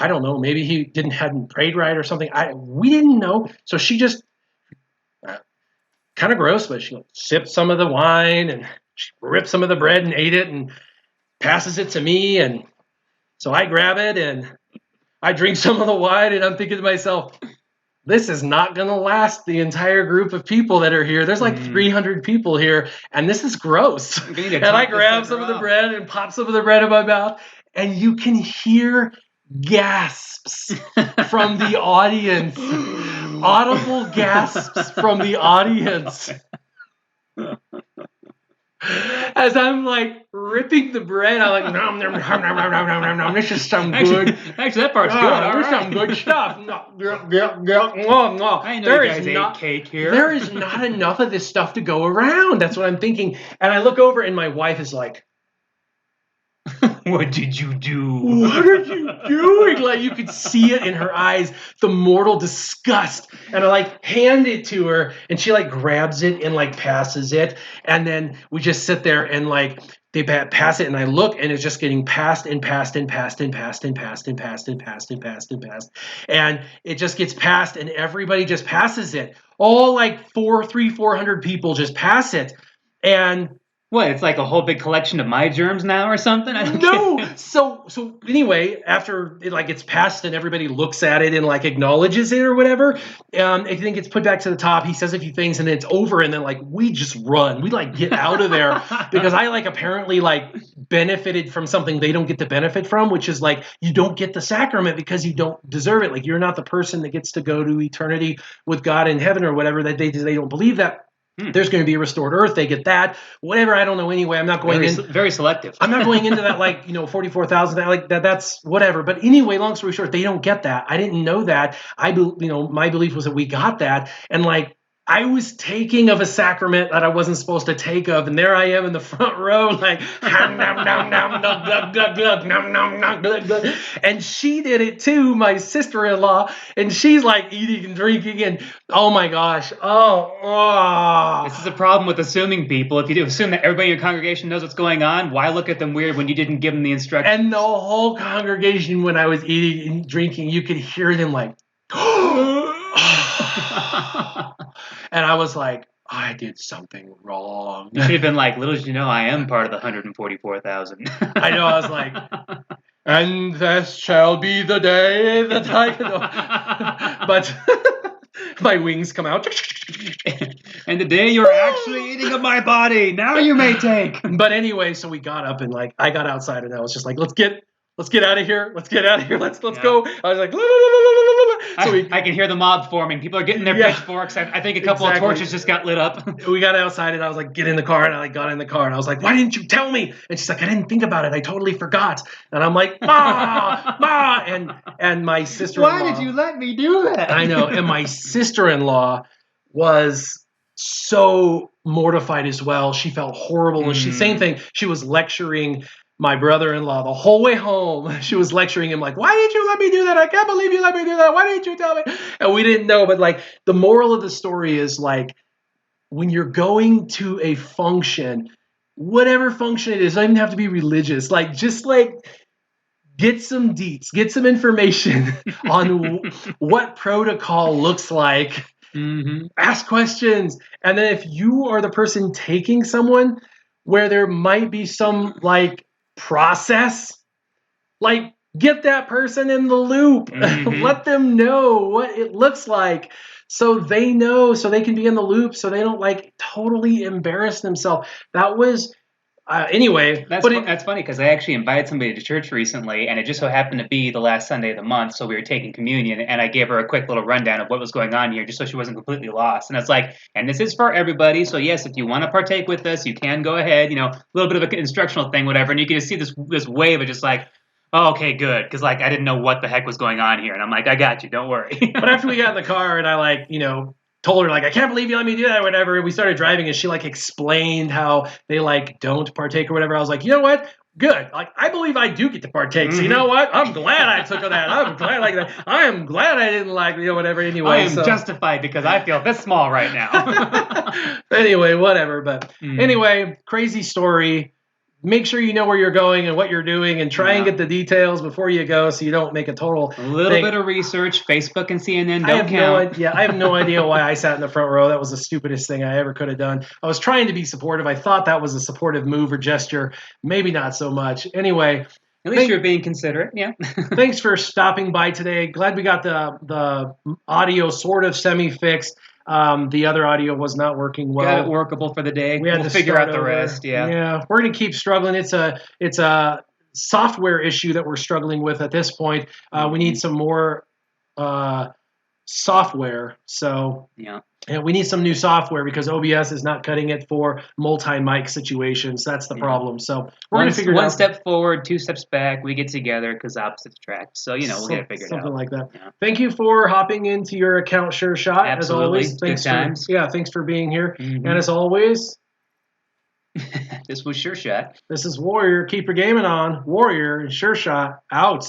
don't know. Maybe he hadn't prayed right or something. We didn't know. So she just kind of gross, but she sipped some of the wine and she ripped some of the bread and ate it and passes it to me. And so I grab it and I drink some of the wine, and I'm thinking to myself, this is not going to last the entire group of people that are here. There's like 300 people here, and this is gross. And I grab some of the bread and pop some of the bread in my mouth, and you can hear gasps from the audience. Audible gasps from the audience. As I'm like ripping the bread, I'm like, nom, nom, nom, nom, nom, nom, nom, nom. This is some good. Actually, that part's good. There's some good stuff. I know you guys ate cake here. There is not enough of this stuff to go around. That's what I'm thinking. And I look over, and my wife is like, what did you do? What are you doing? Like, you could see it in her eyes, the mortal disgust. And I like hand it to her, and she like grabs it and like passes it. And then we just sit there and like they pass it, and I look, and it's just getting passed and passed and passed and passed and passed and passed and passed and passed and passed. And it just gets passed, and everybody just passes it. All like 400 people just pass it. And what? It's like a whole big collection of my germs now, or something? No. So anyway, after it like gets passed and everybody looks at it and like acknowledges it or whatever, I think it's put back to the top. He says a few things, and then it's over. And then like we just run. We like get out of there because I like apparently like benefited from something they don't get to benefit from, which is like you don't get the sacrament because you don't deserve it. Like you're not the person that gets to go to eternity with God in heaven or whatever. That they don't believe that. There's going to be a restored earth. They get that. Whatever. I don't know. Anyway, I'm not going very selective. I'm not going into that 44,000. Like that. That's whatever. But anyway, long story short, they don't get that. I didn't know that. My belief was that we got that, and like I was taking of a sacrament that I wasn't supposed to take of, and there I am in the front row, like, and she did it too, my sister-in-law, and she's like eating and drinking, and oh my gosh, This is a problem with assuming people. If you assume that everybody in your congregation knows what's going on, why look at them weird when you didn't give them the instructions? And the whole congregation, when I was eating and drinking, you could hear them like, and I was like, I did something wrong. You should have been like, little did you know, I am part of the 144,000. I know. I was like, and this shall be the day that I but my wings come out. And the day you're actually eating of my body, now you may take. But anyway, so we got up, and like I got outside, and I was just like, let's get out of here. Let's get out of here. Let's go. I was like, I can hear the mob forming. People are getting their pitchforks. I think a couple of torches just got lit up. We got outside, and I was like, get in the car. And I like got in the car, and I was like, why didn't you tell me? And she's like, I didn't think about it. I totally forgot. And I'm like, Ma. And my sister-in-law. Why did you let me do that? I know. And my sister-in-law was so mortified as well. She felt horrible. And same thing. She was lecturing my brother-in-law the whole way home. She was lecturing him like, "Why did you let me do that? I can't believe you let me do that. Why didn't you tell me?" And we didn't know. But like the moral of the story is like when you're going to a function, whatever function it is, doesn't even have to be religious. Like just like get some deets, get some information on what protocol looks like. Ask questions. And then if you are the person taking someone where there might be some like process, like get that person in the loop. Let them know what it looks like so they know, so they can be in the loop, so they don't like totally embarrass themselves. That was anyway. That's funny because I actually invited somebody to church recently, and it just so happened to be the last Sunday of the month, so we were taking communion, and I gave her a quick little rundown of what was going on here, just so she wasn't completely lost. And it's like, and this is for everybody, so yes, if you want to partake with us, you can go ahead. You know, a little bit of an instructional thing, whatever, and you can just see this wave of just like, oh, okay, good, because like I didn't know what the heck was going on here, and I'm like, I got you, don't worry. But after we got in the car, and I like told her like I can't believe you let me do that or whatever. We started driving and she like explained how they like don't partake or whatever. I was like, you know what? Good. Like I believe I do get to partake. So you know what? I'm glad I took that. I'm glad like that. I am glad I didn't like whatever anyway. I am justified because I feel this small right now. Anyway, whatever. But anyway, crazy story. Make sure you know where you're going and what you're doing and try and get the details before you go so you don't make a total bit of research. Facebook and CNN don't count. I have no idea why I sat in the front row. That was the stupidest thing I ever could have done. I was trying to be supportive. I thought that was a supportive move or gesture. Maybe not so much. Anyway. At least you're being considerate, yeah. Thanks for stopping by today. Glad we got the audio sort of semi-fixed. The other audio was not working well. Got it workable for the day. We'll figure out the rest. Yeah, we're gonna keep struggling. It's a software issue that we're struggling with at this point. We need some more software. So and we need some new software because OBS is not cutting it for multi-mic situations. That's the problem. So we're going to figure it out. One step forward, 2 steps back. We get together because opposites attract. So, we'll get it figured out. Something like that. Yeah. Thank you for hopping into your account, SureShot. Absolutely. As always. Good times. Thanks for being here. And as always, this was SureShot. This is Warrior. Keep your gaming on. Warrior and SureShot out.